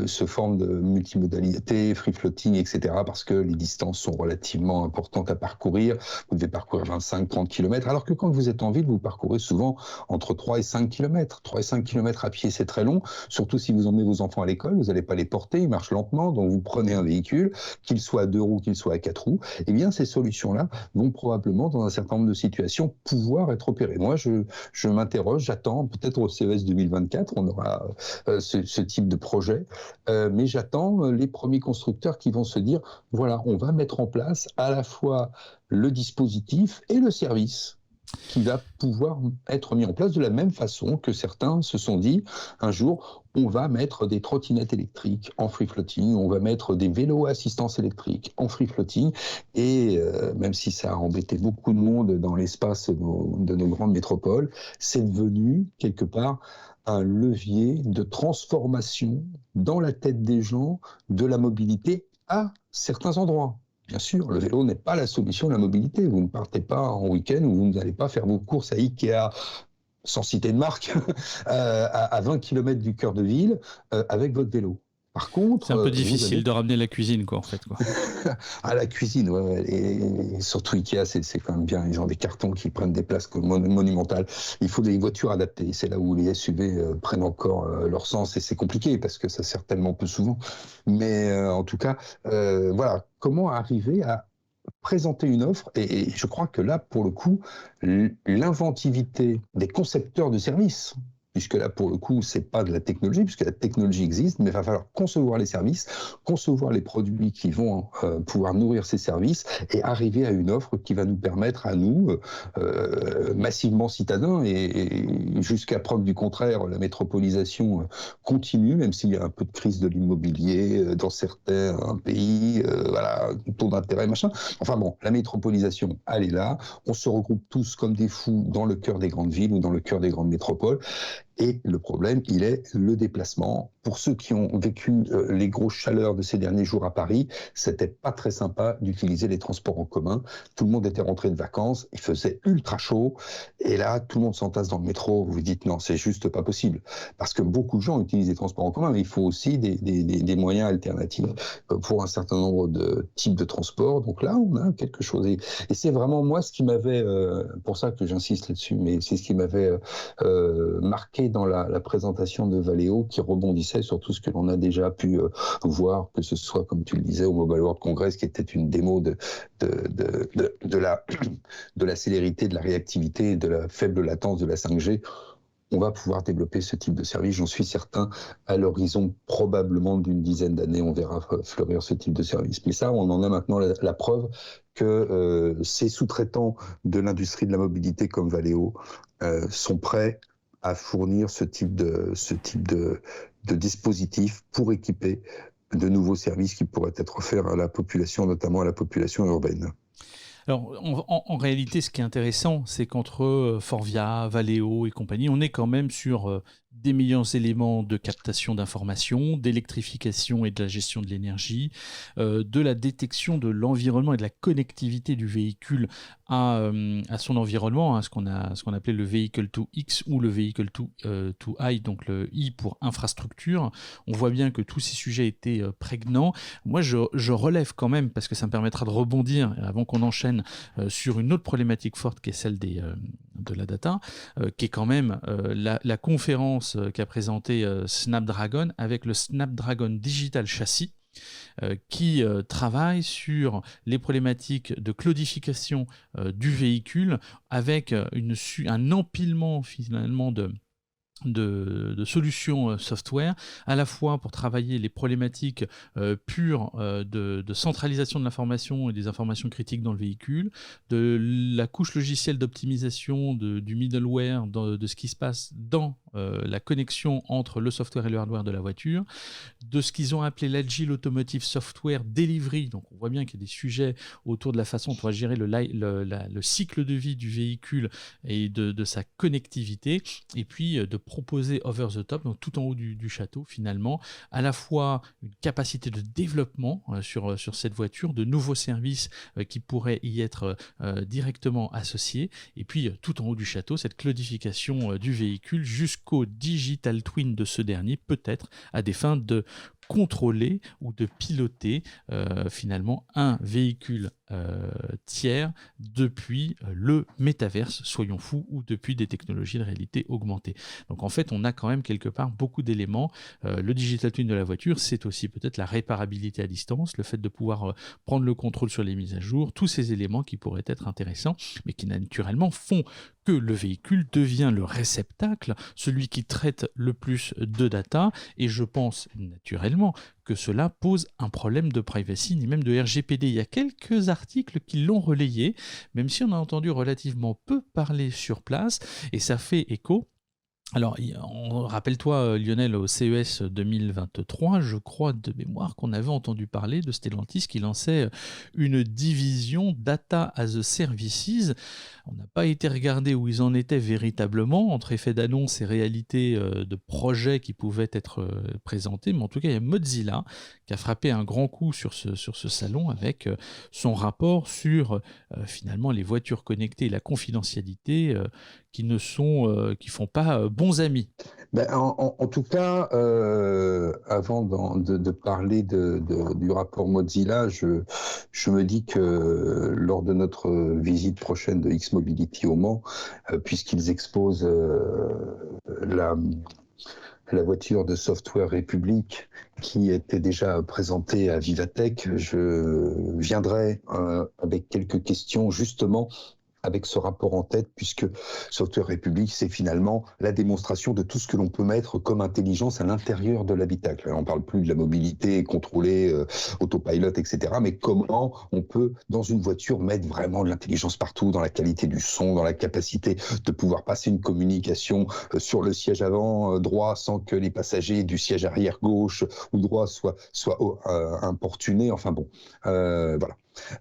ce forme de multimodalité, free-floating, etc., parce que les distances sont relativement importantes à parcourir. Vous devez parcourir 25-30 km, alors que quand vous êtes en ville, vous parcourez souvent entre 3 et 5 km. 3 et 5 km à pied, c'est très long, surtout si vous emmenez vos enfants à l'école, vous n'allez pas les porter, ils marchent lentement, donc vous prenez un véhicule, qu'il soit à 2 roues, qu'il soit à 4 roues, eh bien ces solutions-là vont probablement, dans un certain nombre de situations, pouvoir être opérées. Moi, je m'interroge, j'attends, peut-être au CES 2024, on aura ce type de projet, mais j'attends les premiers constructeurs qui vont se dire, voilà, on va mettre en place à la fois le dispositif et le service qui va pouvoir être mis en place de la même façon que certains se sont dit un jour, on va mettre des trottinettes électriques en free-floating, on va mettre des vélos à assistance électrique en free-floating, et même si ça a embêté beaucoup de monde dans l'espace de nos grandes métropoles, c'est devenu quelque part un levier de transformation dans la tête des gens de la mobilité à certains endroits. Bien sûr, le vélo n'est pas la solution de la mobilité. Vous ne partez pas en week-end ou vous n'allez pas faire vos courses à Ikea, sans citer de marque, à 20 km du cœur de ville avec votre vélo. Par contre, c'est un peu difficile de ramener la cuisine, quoi, en fait, quoi. À la cuisine, ouais. Et surtout Ikea, c'est quand même bien. Ils ont des cartons qui prennent des places monumentales. Il faut des voitures adaptées. C'est là où les SUV prennent encore leur sens. Et c'est compliqué parce que ça sert tellement peu souvent. Mais en tout cas, voilà. Comment arriver à présenter une offre, et je crois que là, pour le coup, l'inventivité des concepteurs de services, puisque là, pour le coup, c'est pas de la technologie, puisque la technologie existe, mais il va falloir concevoir les services, concevoir les produits qui vont pouvoir nourrir ces services et arriver à une offre qui va nous permettre à nous, massivement citadins, et jusqu'à preuve du contraire, la métropolisation continue, même s'il y a un peu de crise de l'immobilier dans certains pays, voilà, taux d'intérêt, machin. Enfin bon, la métropolisation, elle est là. On se regroupe tous comme des fous dans le cœur des grandes villes ou dans le cœur des grandes métropoles. Et le problème, il est le déplacement pour ceux qui ont vécu les grosses chaleurs de ces derniers jours à Paris, c'était pas très sympa d'utiliser les transports en commun. Tout le monde était rentré de vacances, il faisait ultra chaud, et là, tout le monde s'entasse dans le métro. Vous vous dites non, c'est juste pas possible. Parce que beaucoup de gens utilisent les transports en commun, mais il faut aussi des moyens alternatifs pour un certain nombre de types de transports. Donc là, on a quelque chose. Et c'est vraiment moi ce qui m'avait, pour ça que j'insiste là-dessus, mais c'est ce qui m'avait marqué dans la présentation de Valeo, qui rebondissait sur tout ce que l'on a déjà pu voir, que ce soit, comme tu le disais, au Mobile World Congress, qui était une démo de la célérité, de la réactivité, de la faible latence de la 5G. On va pouvoir développer ce type de service, j'en suis certain. À l'horizon probablement d'une dizaine d'années, on verra fleurir ce type de service. Mais ça, on en a maintenant la preuve que ces sous-traitants de l'industrie de la mobilité comme Valeo sont prêts à fournir ce type de dispositif pour équiper de nouveaux services qui pourraient être offerts à la population, notamment à la population urbaine. Alors, en réalité, ce qui est intéressant, c'est qu'entre Forvia, Valeo et compagnie, on est quand même sur des meilleurs éléments de captation d'informations, d'électrification et de la gestion de l'énergie, de la détection de l'environnement et de la connectivité du véhicule à son environnement, hein, ce qu'on appelait le Vehicle to X ou le Vehicle to I, donc le I pour infrastructure. On voit bien que tous ces sujets étaient prégnants. Moi, je relève quand même, parce que ça me permettra de rebondir avant qu'on enchaîne sur une autre problématique forte qui est celle de la data, qui est quand même la conférence qu'a présentée Snapdragon avec le Snapdragon Digital Chassis, qui travaille sur les problématiques de cloudification du véhicule avec un empilement finalement de solutions software, à la fois pour travailler les problématiques pures de centralisation de l'information et des informations critiques dans le véhicule, de la couche logicielle d'optimisation du middleware, de ce qui se passe dans la connexion entre le software et le hardware de la voiture, de ce qu'ils ont appelé l'Agile Automotive Software Delivery. Donc on voit bien qu'il y a des sujets autour de la façon dont on va gérer le cycle de vie du véhicule et de sa connectivité, et puis de proposer over the top, donc tout en haut du château finalement, à la fois une capacité de développement sur cette voiture, de nouveaux services qui pourraient y être directement associés, et puis tout en haut du château, cette cloudification du véhicule jusqu'au digital twin de ce dernier, peut-être à des fins de contrôler ou de piloter finalement un véhicule tiers depuis le métaverse, soyons fous, ou depuis des technologies de réalité augmentée. Donc en fait, on a quand même quelque part beaucoup d'éléments. Le digital twin de la voiture, c'est aussi peut-être la réparabilité à distance, le fait de pouvoir prendre le contrôle sur les mises à jour, tous ces éléments qui pourraient être intéressants, mais qui naturellement font que le véhicule devient le réceptacle, celui qui traite le plus de data, et je pense naturellement que cela pose un problème de privacy, ni même de RGPD. Il y a quelques articles qui l'ont relayé, même si on a entendu relativement peu parler sur place, et ça fait écho. Alors, rappelle-toi, Lionel, au CES 2023, je crois de mémoire qu'on avait entendu parler de Stellantis qui lançait une division Data as a Services. On n'a pas été regarder où ils en étaient véritablement, entre effets d'annonce et réalité de projets qui pouvaient être présentés. Mais en tout cas, il y a Mozilla qui a frappé un grand coup sur ce salon avec son rapport sur finalement les voitures connectées et la confidentialité qui font pas bons amis. Ben, en tout cas, avant de parler du rapport Mozilla, je me dis que lors de notre visite prochaine de X-Mobility au Mans, puisqu'ils exposent la voiture de Software République qui était déjà présentée à Vivatech, je viendrai avec quelques questions justement avec ce rapport en tête, puisque Software République, c'est finalement la démonstration de tout ce que l'on peut mettre comme intelligence à l'intérieur de l'habitacle. On ne parle plus de la mobilité contrôlée, autopilot, etc., mais comment on peut, dans une voiture, mettre vraiment de l'intelligence partout, dans la qualité du son, dans la capacité de pouvoir passer une communication sur le siège avant droit sans que les passagers du siège arrière gauche ou droit soient importunés. Enfin bon, voilà.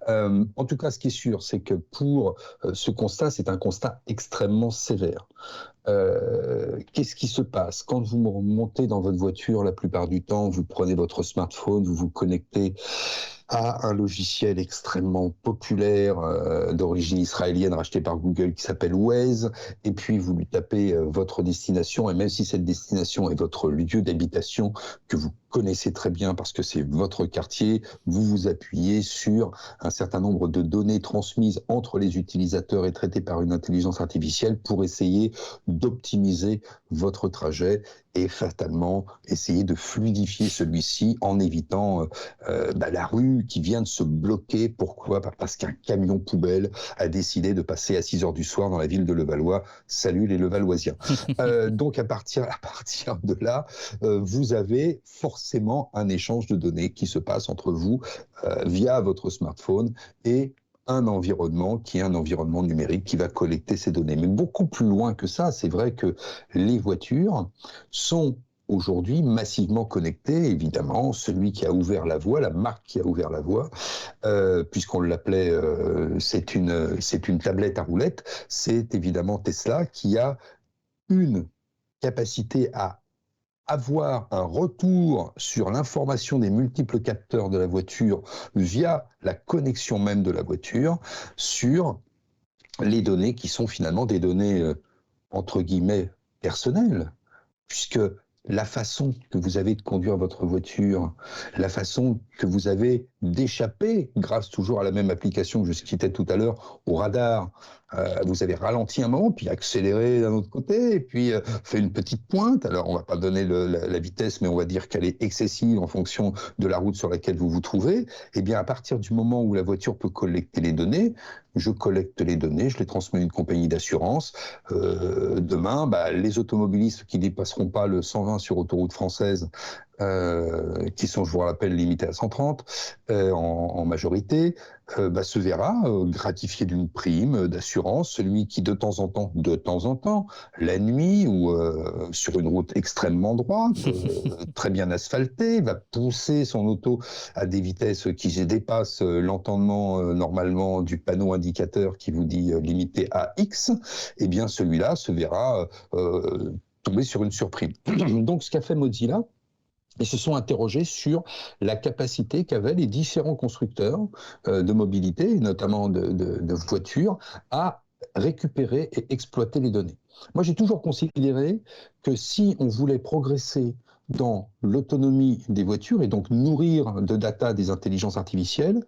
En tout cas, ce qui est sûr, c'est que pour ce constat, c'est un constat extrêmement sévère. Qu'est-ce qui se passe? Quand vous montez dans votre voiture, la plupart du temps, vous prenez votre smartphone, vous vous connectez à un logiciel extrêmement populaire d'origine israélienne racheté par Google qui s'appelle Waze, et puis vous lui tapez votre destination, et même si cette destination est votre lieu d'habitation que vous connaissez très bien parce que c'est votre quartier, vous vous appuyez sur un certain nombre de données transmises entre les utilisateurs et traitées par une intelligence artificielle pour essayer d'optimiser votre trajet et fatalement essayer de fluidifier celui-ci en évitant la rue qui vient de se bloquer. Pourquoi? Parce qu'un camion poubelle a décidé de passer à 6 heures du soir dans la ville de Levallois. Salut les Levalloisiens. Donc à partir de là, vous avez forcément un échange de données qui se passe entre vous via votre smartphone et un environnement qui est un environnement numérique qui va collecter ces données. Mais beaucoup plus loin que ça, c'est vrai que les voitures sont aujourd'hui massivement connectées, évidemment. Celui qui a ouvert la voie, la marque qui a ouvert la voie, puisqu'on l'appelait, c'est une tablette à roulettes, c'est évidemment Tesla qui a une capacité à avoir un retour sur l'information des multiples capteurs de la voiture via la connexion même de la voiture sur les données qui sont finalement des données entre guillemets personnelles, puisque la façon que vous avez de conduire votre voiture, la façon que vous avez d'échapper, grâce toujours à la même application que je citais tout à l'heure, au radar, vous avez ralenti un moment, puis accéléré d'un autre côté, et puis fait une petite pointe. Alors, on ne va pas donner la vitesse, mais on va dire qu'elle est excessive en fonction de la route sur laquelle vous vous trouvez. Eh bien, à partir du moment où la voiture peut collecter les données, je collecte les données, je les transmets à une compagnie d'assurance. Demain, les automobilistes qui ne dépasseront pas le 120 sur autoroute française, qui sont, je vous rappelle, limités à 130 en majorité, se verra gratifié d'une prime d'assurance. Celui qui de temps en temps, la nuit ou sur une route extrêmement droite, très bien asphaltée, va pousser son auto à des vitesses qui dépassent l'entendement normalement du panneau indicateur qui vous dit limité à X, eh bien celui-là se verra tomber sur une surprime. Donc ce qu'a fait Mozilla, ils se sont interrogés sur la capacité qu'avaient les différents constructeurs de mobilité, notamment de voitures, à récupérer et exploiter les données. Moi, j'ai toujours considéré que si on voulait progresser dans l'autonomie des voitures et donc nourrir de data des intelligences artificielles,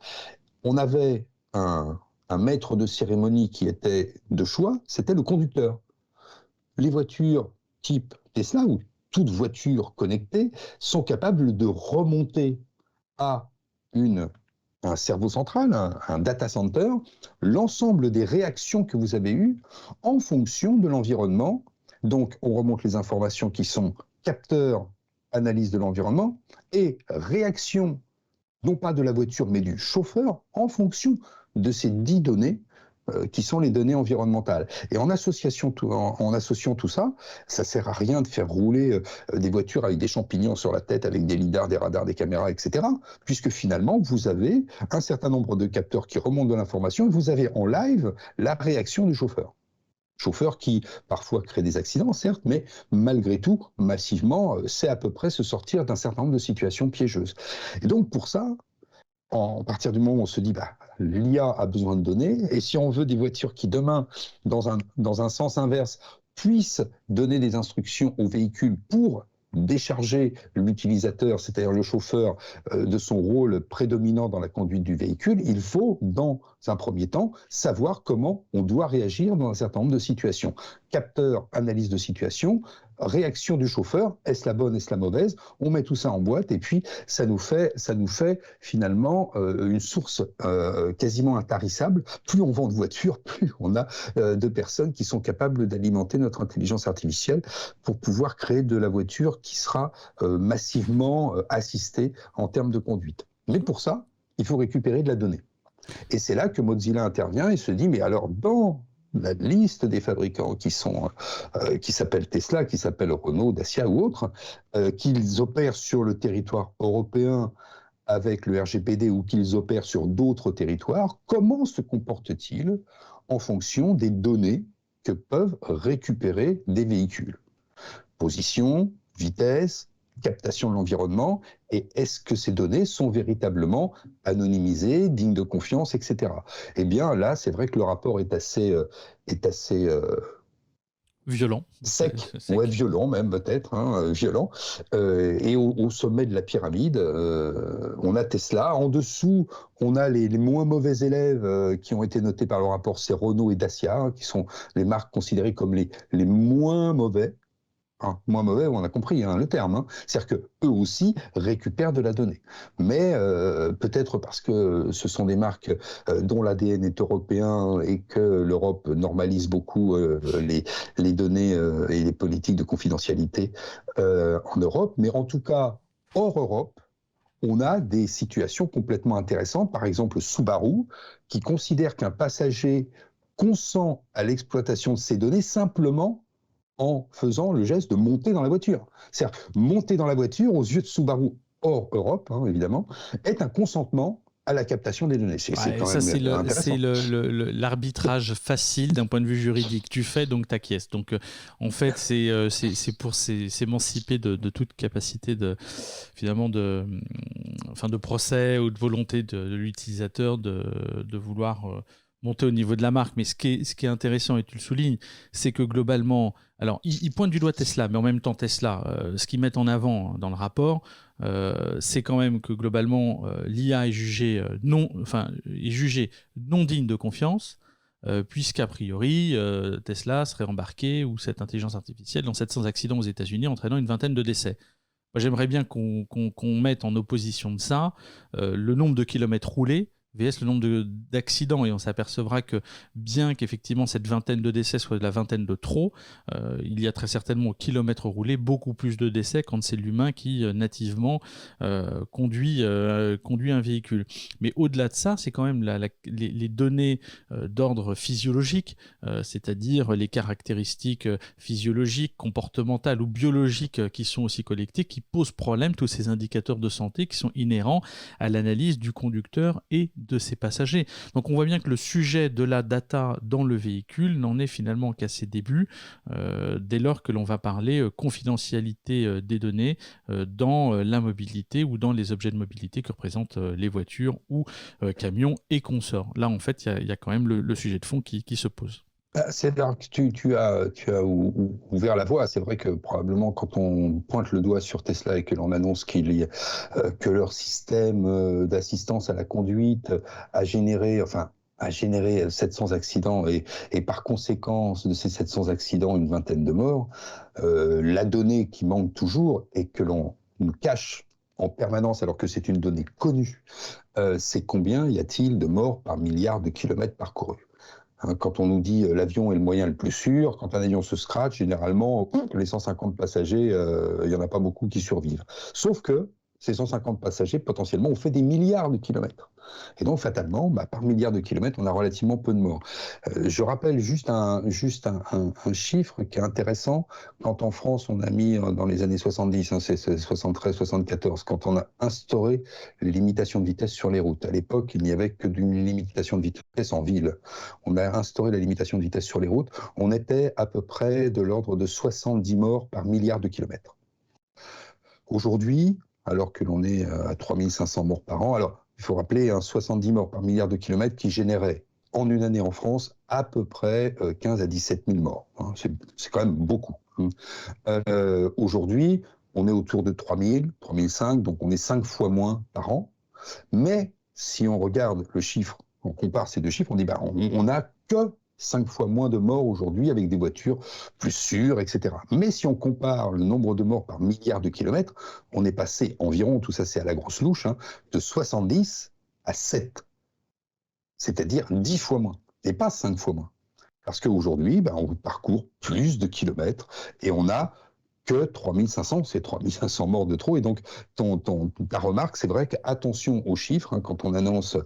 on avait un maître de cérémonie qui était de choix, c'était le conducteur. Les voitures type Tesla ou toute voiture connectée sont capables de remonter à un cerveau central, un data center, l'ensemble des réactions que vous avez eues en fonction de l'environnement. Donc, on remonte les informations qui sont capteurs, analyse de l'environnement, et réaction, non pas de la voiture, mais du chauffeur, en fonction de ces 10 données qui sont les données environnementales. Et en associant tout ça, ça sert à rien de faire rouler des voitures avec des champignons sur la tête, avec des lidars, des radars, des caméras, etc. Puisque finalement, vous avez un certain nombre de capteurs qui remontent de l'information et vous avez en live la réaction du chauffeur. Chauffeur qui parfois crée des accidents, certes, mais malgré tout, massivement, sait à peu près se sortir d'un certain nombre de situations piégeuses. Et donc pour ça, à partir du moment où on se dit l'IA a besoin de données, et si on veut des voitures qui demain, dans un sens inverse, puissent donner des instructions aux véhicules pour décharger l'utilisateur, c'est-à-dire le chauffeur, de son rôle prédominant dans la conduite du véhicule, il faut, dans un premier temps, savoir comment on doit réagir dans un certain nombre de situations. Capteur, analyse de situation, réaction du chauffeur, est-ce la bonne, est-ce la mauvaise? On met tout ça en boîte et puis ça nous fait finalement une source quasiment intarissable. Plus on vend de voitures, plus on a de personnes qui sont capables d'alimenter notre intelligence artificielle pour pouvoir créer de la voiture qui sera massivement assistée en termes de conduite. Mais pour ça, il faut récupérer de la donnée. Et c'est là que Mozilla intervient et se dit, mais alors dans la liste des fabricants qui s'appellent Tesla, qui s'appellent Renault, Dacia ou autres, qu'ils opèrent sur le territoire européen avec le RGPD ou qu'ils opèrent sur d'autres territoires, comment se comportent-ils en fonction des données que peuvent récupérer des véhicules? Position, vitesse, captation de l'environnement, et est-ce que ces données sont véritablement anonymisées, dignes de confiance, etc. Eh bien là, c'est vrai que le rapport est assez Violent. sec, Sec. ouais, violent même peut-être, violent. Et au sommet de la pyramide, on a Tesla. En dessous, on a les moins mauvais élèves qui ont été notés par le rapport, c'est Renault et Dacia, qui sont les marques considérées comme les moins mauvais. Moins mauvais, on a compris le terme. C'est-à-dire qu'eux aussi récupèrent de la donnée. Mais peut-être parce que ce sont des marques dont l'ADN est européen et que l'Europe normalise beaucoup les données et les politiques de confidentialité en Europe. Mais en tout cas, hors Europe, on a des situations complètement intéressantes. Par exemple, Subaru, qui considère qu'un passager consent à l'exploitation de ces données simplement en faisant le geste de monter dans la voiture. C'est-à-dire, monter dans la voiture, aux yeux de Subaru, hors Europe, évidemment, est un consentement à la captation des données. C'est quand ça, même intéressant. C'est l'arbitrage facile d'un point de vue juridique. Tu fais, donc t'acquiesces. Donc, en fait, c'est pour s'émanciper de toute capacité finalement de procès ou de volonté de l'utilisateur de vouloir monter au niveau de la marque. Mais ce qui est intéressant, et tu le soulignes, c'est que globalement, alors ils pointent du doigt Tesla, mais en même temps Tesla, ce qu'ils mettent en avant dans le rapport, c'est quand même que globalement l'IA est jugée non digne de confiance, puisqu'a priori Tesla serait embarqué, ou cette intelligence artificielle, dans 700 accidents aux États-Unis, entraînant une vingtaine de décès. Moi, j'aimerais bien qu'on mette en opposition de ça le nombre de kilomètres roulés vs le nombre d'accidents, et on s'apercevra que bien qu'effectivement cette vingtaine de décès soit de la vingtaine de trop, il y a très certainement au kilomètre roulé beaucoup plus de décès quand c'est l'humain qui nativement conduit un véhicule. Mais au-delà de ça, c'est quand même les données d'ordre physiologique, c'est-à-dire les caractéristiques physiologiques, comportementales ou biologiques qui sont aussi collectées, qui posent problème, tous ces indicateurs de santé qui sont inhérents à l'analyse du conducteur et de ses passagers. Donc on voit bien que le sujet de la data dans le véhicule n'en est finalement qu'à ses débuts, dès lors que l'on va parler confidentialité des données dans la mobilité ou dans les objets de mobilité que représentent les voitures ou camions et consorts. Là, en fait, il y a quand même le sujet de fond qui se pose. C'est là que tu as ouvert la voie. C'est vrai que probablement quand on pointe le doigt sur Tesla et que l'on annonce que leur système d'assistance à la conduite a généré 700 accidents et par conséquence de ces 700 accidents, une vingtaine de morts, la donnée qui manque toujours et que l'on nous cache en permanence alors que c'est une donnée connue, c'est combien y a-t-il de morts par milliard de kilomètres parcourus. Quand on nous dit l'avion est le moyen le plus sûr, quand un avion se scratch, généralement, les 150 passagers, il n'y en a pas beaucoup qui survivent. Sauf que ces 150 passagers, potentiellement, ont fait des milliards de kilomètres. Et donc, fatalement, par milliard de kilomètres, on a relativement peu de morts. Je rappelle juste un chiffre qui est intéressant. Quand en France, on a mis, dans les années 70, c'est 73, 74, quand on a instauré les limitations de vitesse sur les routes. À l'époque, il n'y avait que d'une limitation de vitesse en ville. On a instauré la limitation de vitesse sur les routes. On était à peu près de l'ordre de 70 morts par milliard de kilomètres. Aujourd'hui, alors que l'on est à 3500 morts par an, alors il faut rappeler 70 morts par milliard de kilomètres qui généraient en une année en France à peu près 15 à 17 000 morts. C'est quand même beaucoup. Aujourd'hui, on est autour de 3000, 3005, donc on est 5 fois moins par an. Mais si on regarde le chiffre, on compare ces deux chiffres, on dit on n'a que 5 fois moins de morts aujourd'hui avec des voitures plus sûres, etc. Mais si on compare le nombre de morts par milliard de kilomètres, on est passé environ, tout ça c'est à la grosse louche, de 70 à 7. C'est-à-dire 10 fois moins, et pas 5 fois moins. Parce qu'aujourd'hui, on parcourt plus de kilomètres et on a que 3500, c'est 3500 morts de trop. Et donc, ta remarque, c'est vrai qu'attention aux chiffres, quand on annonce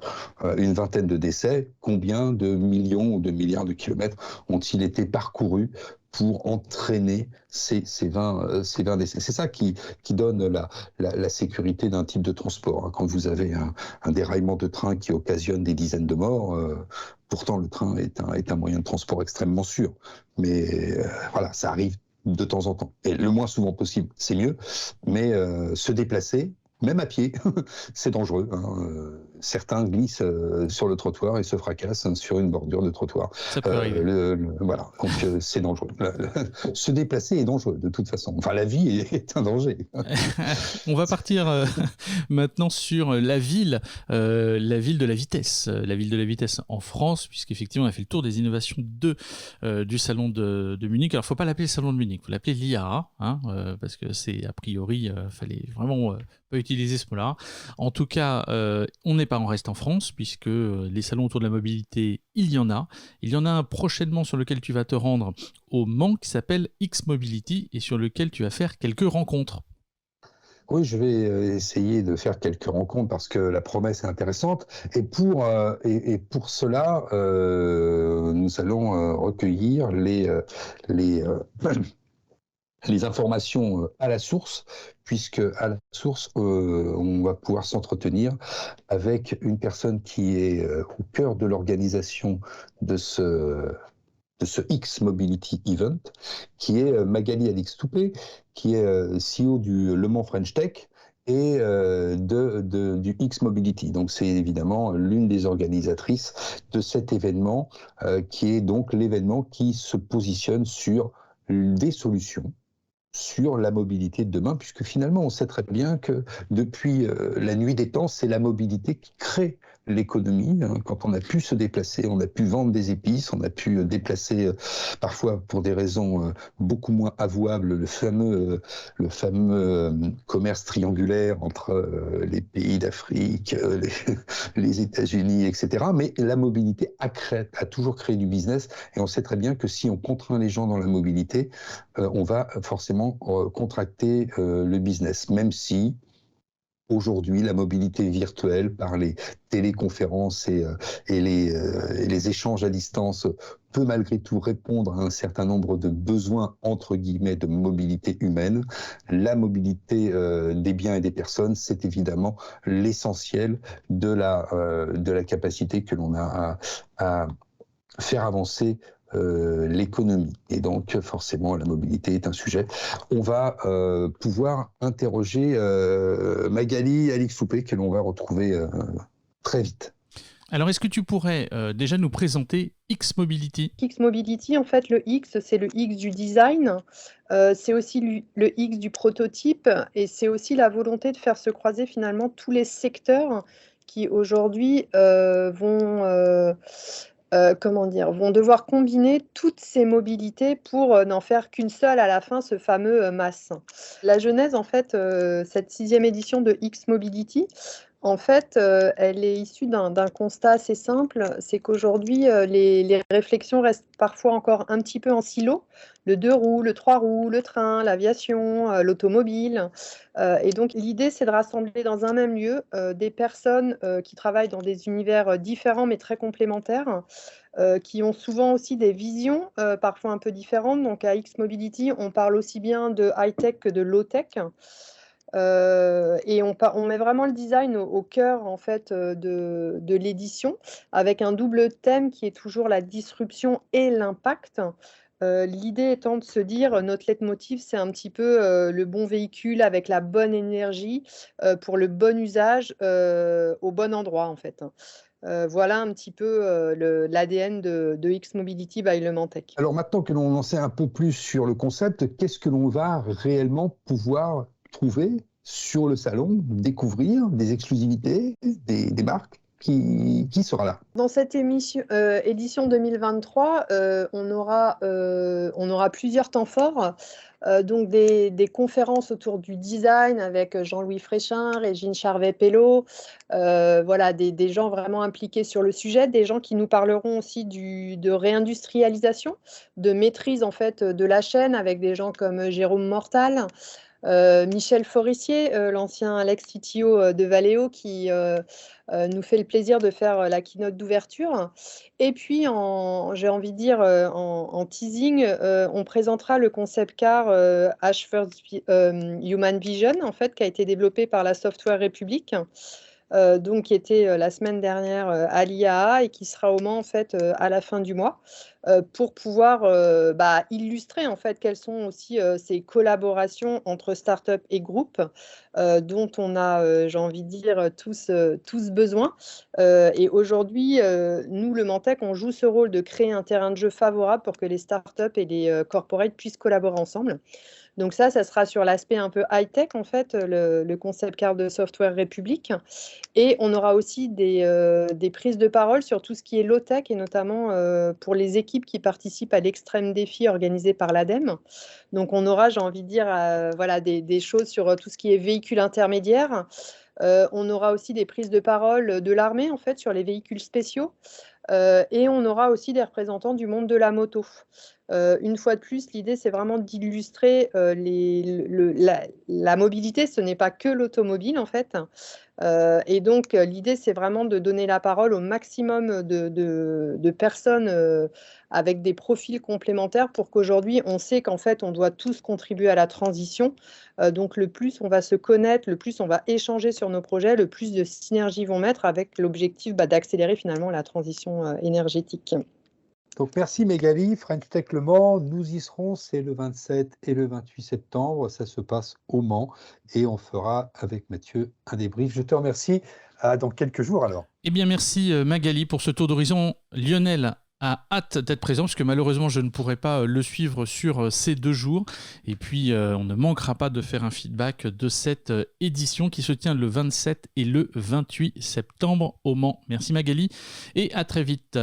une vingtaine de décès, combien de millions ou de milliards de kilomètres ont-ils été parcourus pour entraîner ces 20 décès. C'est ça qui donne la sécurité d'un type de transport, hein. Quand vous avez un déraillement de train qui occasionne des dizaines de morts, pourtant le train est un moyen de transport extrêmement sûr. Mais voilà, ça arrive de temps en temps. Et le moins souvent possible, c'est mieux. Mais se déplacer, même à pied, c'est dangereux, hein. Certains glissent sur le trottoir et se fracassent sur une bordure de trottoir. Ça peut arriver. Voilà, donc c'est dangereux. Se déplacer est dangereux de toute façon. Enfin, la vie est un danger. On va partir maintenant sur la ville de la vitesse. La ville de la vitesse en France, puisqu'effectivement, on a fait le tour des innovations du salon de Munich. Alors, il ne faut pas l'appeler le salon de Munich, il faut l'appeler l'IAA, hein, parce que c'est a priori, fallait vraiment pas utiliser ce mot-là. En tout cas, on n'est pas en reste en France, puisque les salons autour de la mobilité, il y en a. Il y en a un prochainement sur lequel tu vas te rendre au Mans, qui s'appelle X-Mobility, et sur lequel tu vas faire quelques rencontres. Oui, je vais essayer de faire quelques rencontres parce que la promesse est intéressante. Et pour cela, nous allons recueillir les, les informations à la source, puisque à la source, on va pouvoir s'entretenir avec une personne qui est au cœur de l'organisation de ce X Mobility Event, qui est Magali Alix-Toupé, qui est CEO du Le Mans French Tech et du X Mobility. Donc c'est évidemment l'une des organisatrices de cet événement, qui est donc l'événement qui se positionne sur des solutions sur la mobilité de demain, puisque finalement on sait très bien que depuis la nuit des temps, c'est la mobilité qui crée l'économie, hein. Quand on a pu se déplacer, on a pu vendre des épices, on a pu déplacer parfois pour des raisons beaucoup moins avouables le fameux commerce triangulaire entre les pays d'Afrique, les États-Unis, etc. Mais la mobilité a toujours créé du business, et on sait très bien que si on contraint les gens dans la mobilité, on va forcément contracter le business, même si aujourd'hui la mobilité virtuelle par les téléconférences et les échanges à distance peut malgré tout répondre à un certain nombre de besoins entre guillemets de mobilité humaine. La mobilité des biens et des personnes, c'est évidemment l'essentiel de la capacité que l'on a à faire avancer l'économie. Et donc, forcément, la mobilité est un sujet. On va pouvoir interroger Magali Alix-Toupé, que l'on va retrouver très vite. Alors, est-ce que tu pourrais déjà nous présenter X-Mobility ? X-Mobility, en fait, le X, c'est le X du design, c'est aussi le X du prototype, et c'est aussi la volonté de faire se croiser finalement tous les secteurs qui aujourd'hui vont devoir combiner toutes ces mobilités pour n'en faire qu'une seule à la fin, ce fameux MaaS. La genèse, en fait, cette 6e édition de X-Mobility, en fait, elle est issue d'un constat assez simple, c'est qu'aujourd'hui, les réflexions restent parfois encore un petit peu en silo. Le 2 roues, le 3 roues, le train, l'aviation, l'automobile. Et donc l'idée, c'est de rassembler dans un même lieu des personnes qui travaillent dans des univers différents mais très complémentaires, qui ont souvent aussi des visions parfois un peu différentes. Donc à X-Mobility, on parle aussi bien de high-tech que de low-tech. Et on met vraiment le design au cœur en fait de l'édition, avec un double thème qui est toujours la disruption et l'impact. L'idée étant de se dire, notre leitmotiv, c'est un petit peu le bon véhicule avec la bonne énergie pour le bon usage au bon endroit en fait. Voilà un petit peu l'ADN de X-Mobility by Le Mans Tech. Alors maintenant que l'on en sait un peu plus sur le concept, qu'est-ce que l'on va réellement pouvoir trouver sur le salon, découvrir des exclusivités, des marques? Qui sera là? Dans cette édition 2023, on aura plusieurs temps forts. Donc des conférences autour du design avec Jean-Louis Fréchin, Régine Charvet-Pello, voilà, des gens vraiment impliqués sur le sujet, des gens qui nous parleront aussi de réindustrialisation, de maîtrise en fait de la chaîne avec des gens comme Jérôme Mortal. Michel Forissier, l'ancien l'ex-CTO de Valeo, qui nous fait le plaisir de faire la keynote d'ouverture. Et puis, j'ai envie de dire, en teasing, on présentera le concept car H-First Human Vision, en fait, qui a été développé par la Software République. Donc qui était la semaine dernière à l'IAA et qui sera au Mans en fait à la fin du mois pour pouvoir illustrer en fait quelles sont aussi ces collaborations entre startups et groupes dont on a, j'ai envie de dire, tous besoin. Et aujourd'hui, nous, le Mantec, on joue ce rôle de créer un terrain de jeu favorable pour que les startups et les corporates puissent collaborer ensemble. Donc ça sera sur l'aspect un peu high-tech, en fait, le concept car de Software République. Et on aura aussi des prises de parole sur tout ce qui est low-tech, et notamment pour les équipes qui participent à l'extrême défi organisé par l'ADEME. Donc on aura, j'ai envie de dire, des choses sur tout ce qui est véhicules intermédiaires. On aura aussi des prises de parole de l'armée, en fait, sur les véhicules spéciaux. Et on aura aussi des représentants du monde de la moto. Une fois de plus, l'idée, c'est vraiment d'illustrer la mobilité. Ce n'est pas que l'automobile, en fait. Et donc, l'idée, c'est vraiment de donner la parole au maximum de personnes avec des profils complémentaires pour qu'aujourd'hui, on sait qu'en fait, on doit tous contribuer à la transition. Donc, le plus on va se connaître, le plus on va échanger sur nos projets, le plus de synergies vont mettre avec l'objectif d'accélérer finalement la transition énergétique. Donc merci Mégali, French Tech Le Mans, nous y serons, c'est le 27 et le 28 septembre, ça se passe au Mans et on fera avec Mathieu un débrief. Je te remercie, dans quelques jours alors. Eh bien merci Magali pour ce tour d'horizon. Lionel a hâte d'être présent parce que malheureusement je ne pourrai pas le suivre sur ces 2 jours et puis on ne manquera pas de faire un feedback de cette édition qui se tient le 27 et le 28 septembre au Mans. Merci Magali et à très vite.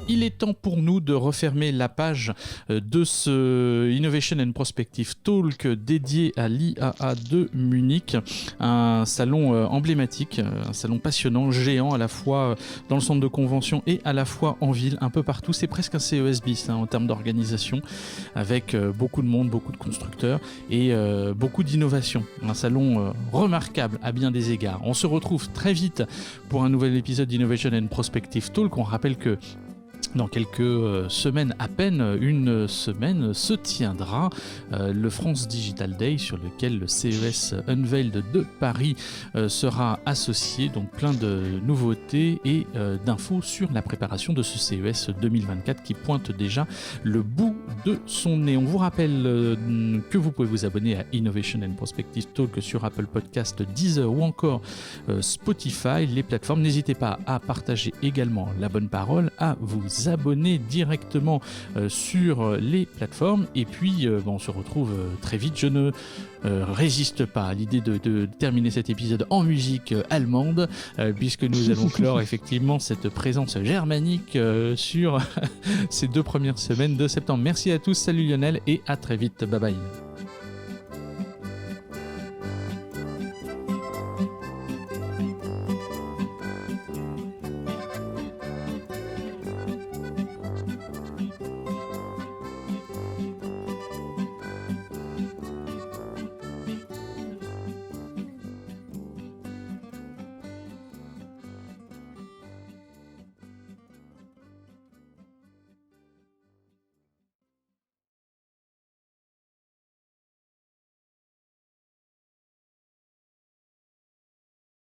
Il est temps pour nous de refermer la page de ce Innovation and Prospective Talk dédié à l'IAA de Munich, un salon emblématique, un salon passionnant, géant à la fois dans le centre de convention et à la fois en ville, un peu partout. C'est presque un CES bis en termes d'organisation, avec beaucoup de monde, beaucoup de constructeurs et beaucoup d'innovation. Un salon remarquable à bien des égards. On se retrouve très vite pour un nouvel épisode d'Innovation and Prospective Talk. On rappelle que dans quelques semaines à peine, une semaine, se tiendra le France Digital Day sur lequel le CES Unveiled de Paris sera associé. Donc plein de nouveautés et d'infos sur la préparation de ce CES 2024 qui pointe déjà le bout de son nez. On vous rappelle que vous pouvez vous abonner à Innovation and Prospective Talk sur Apple Podcast, Deezer ou encore Spotify, les plateformes. N'hésitez pas à partager également la bonne parole, à vous abonner directement sur les plateformes et puis on se retrouve très vite. Je ne résiste pas à l'idée de terminer cet épisode en musique allemande puisque nous allons clore effectivement cette présence germanique sur ces 2 premières semaines de septembre. Merci à tous, salut Lionel et à très vite, bye bye.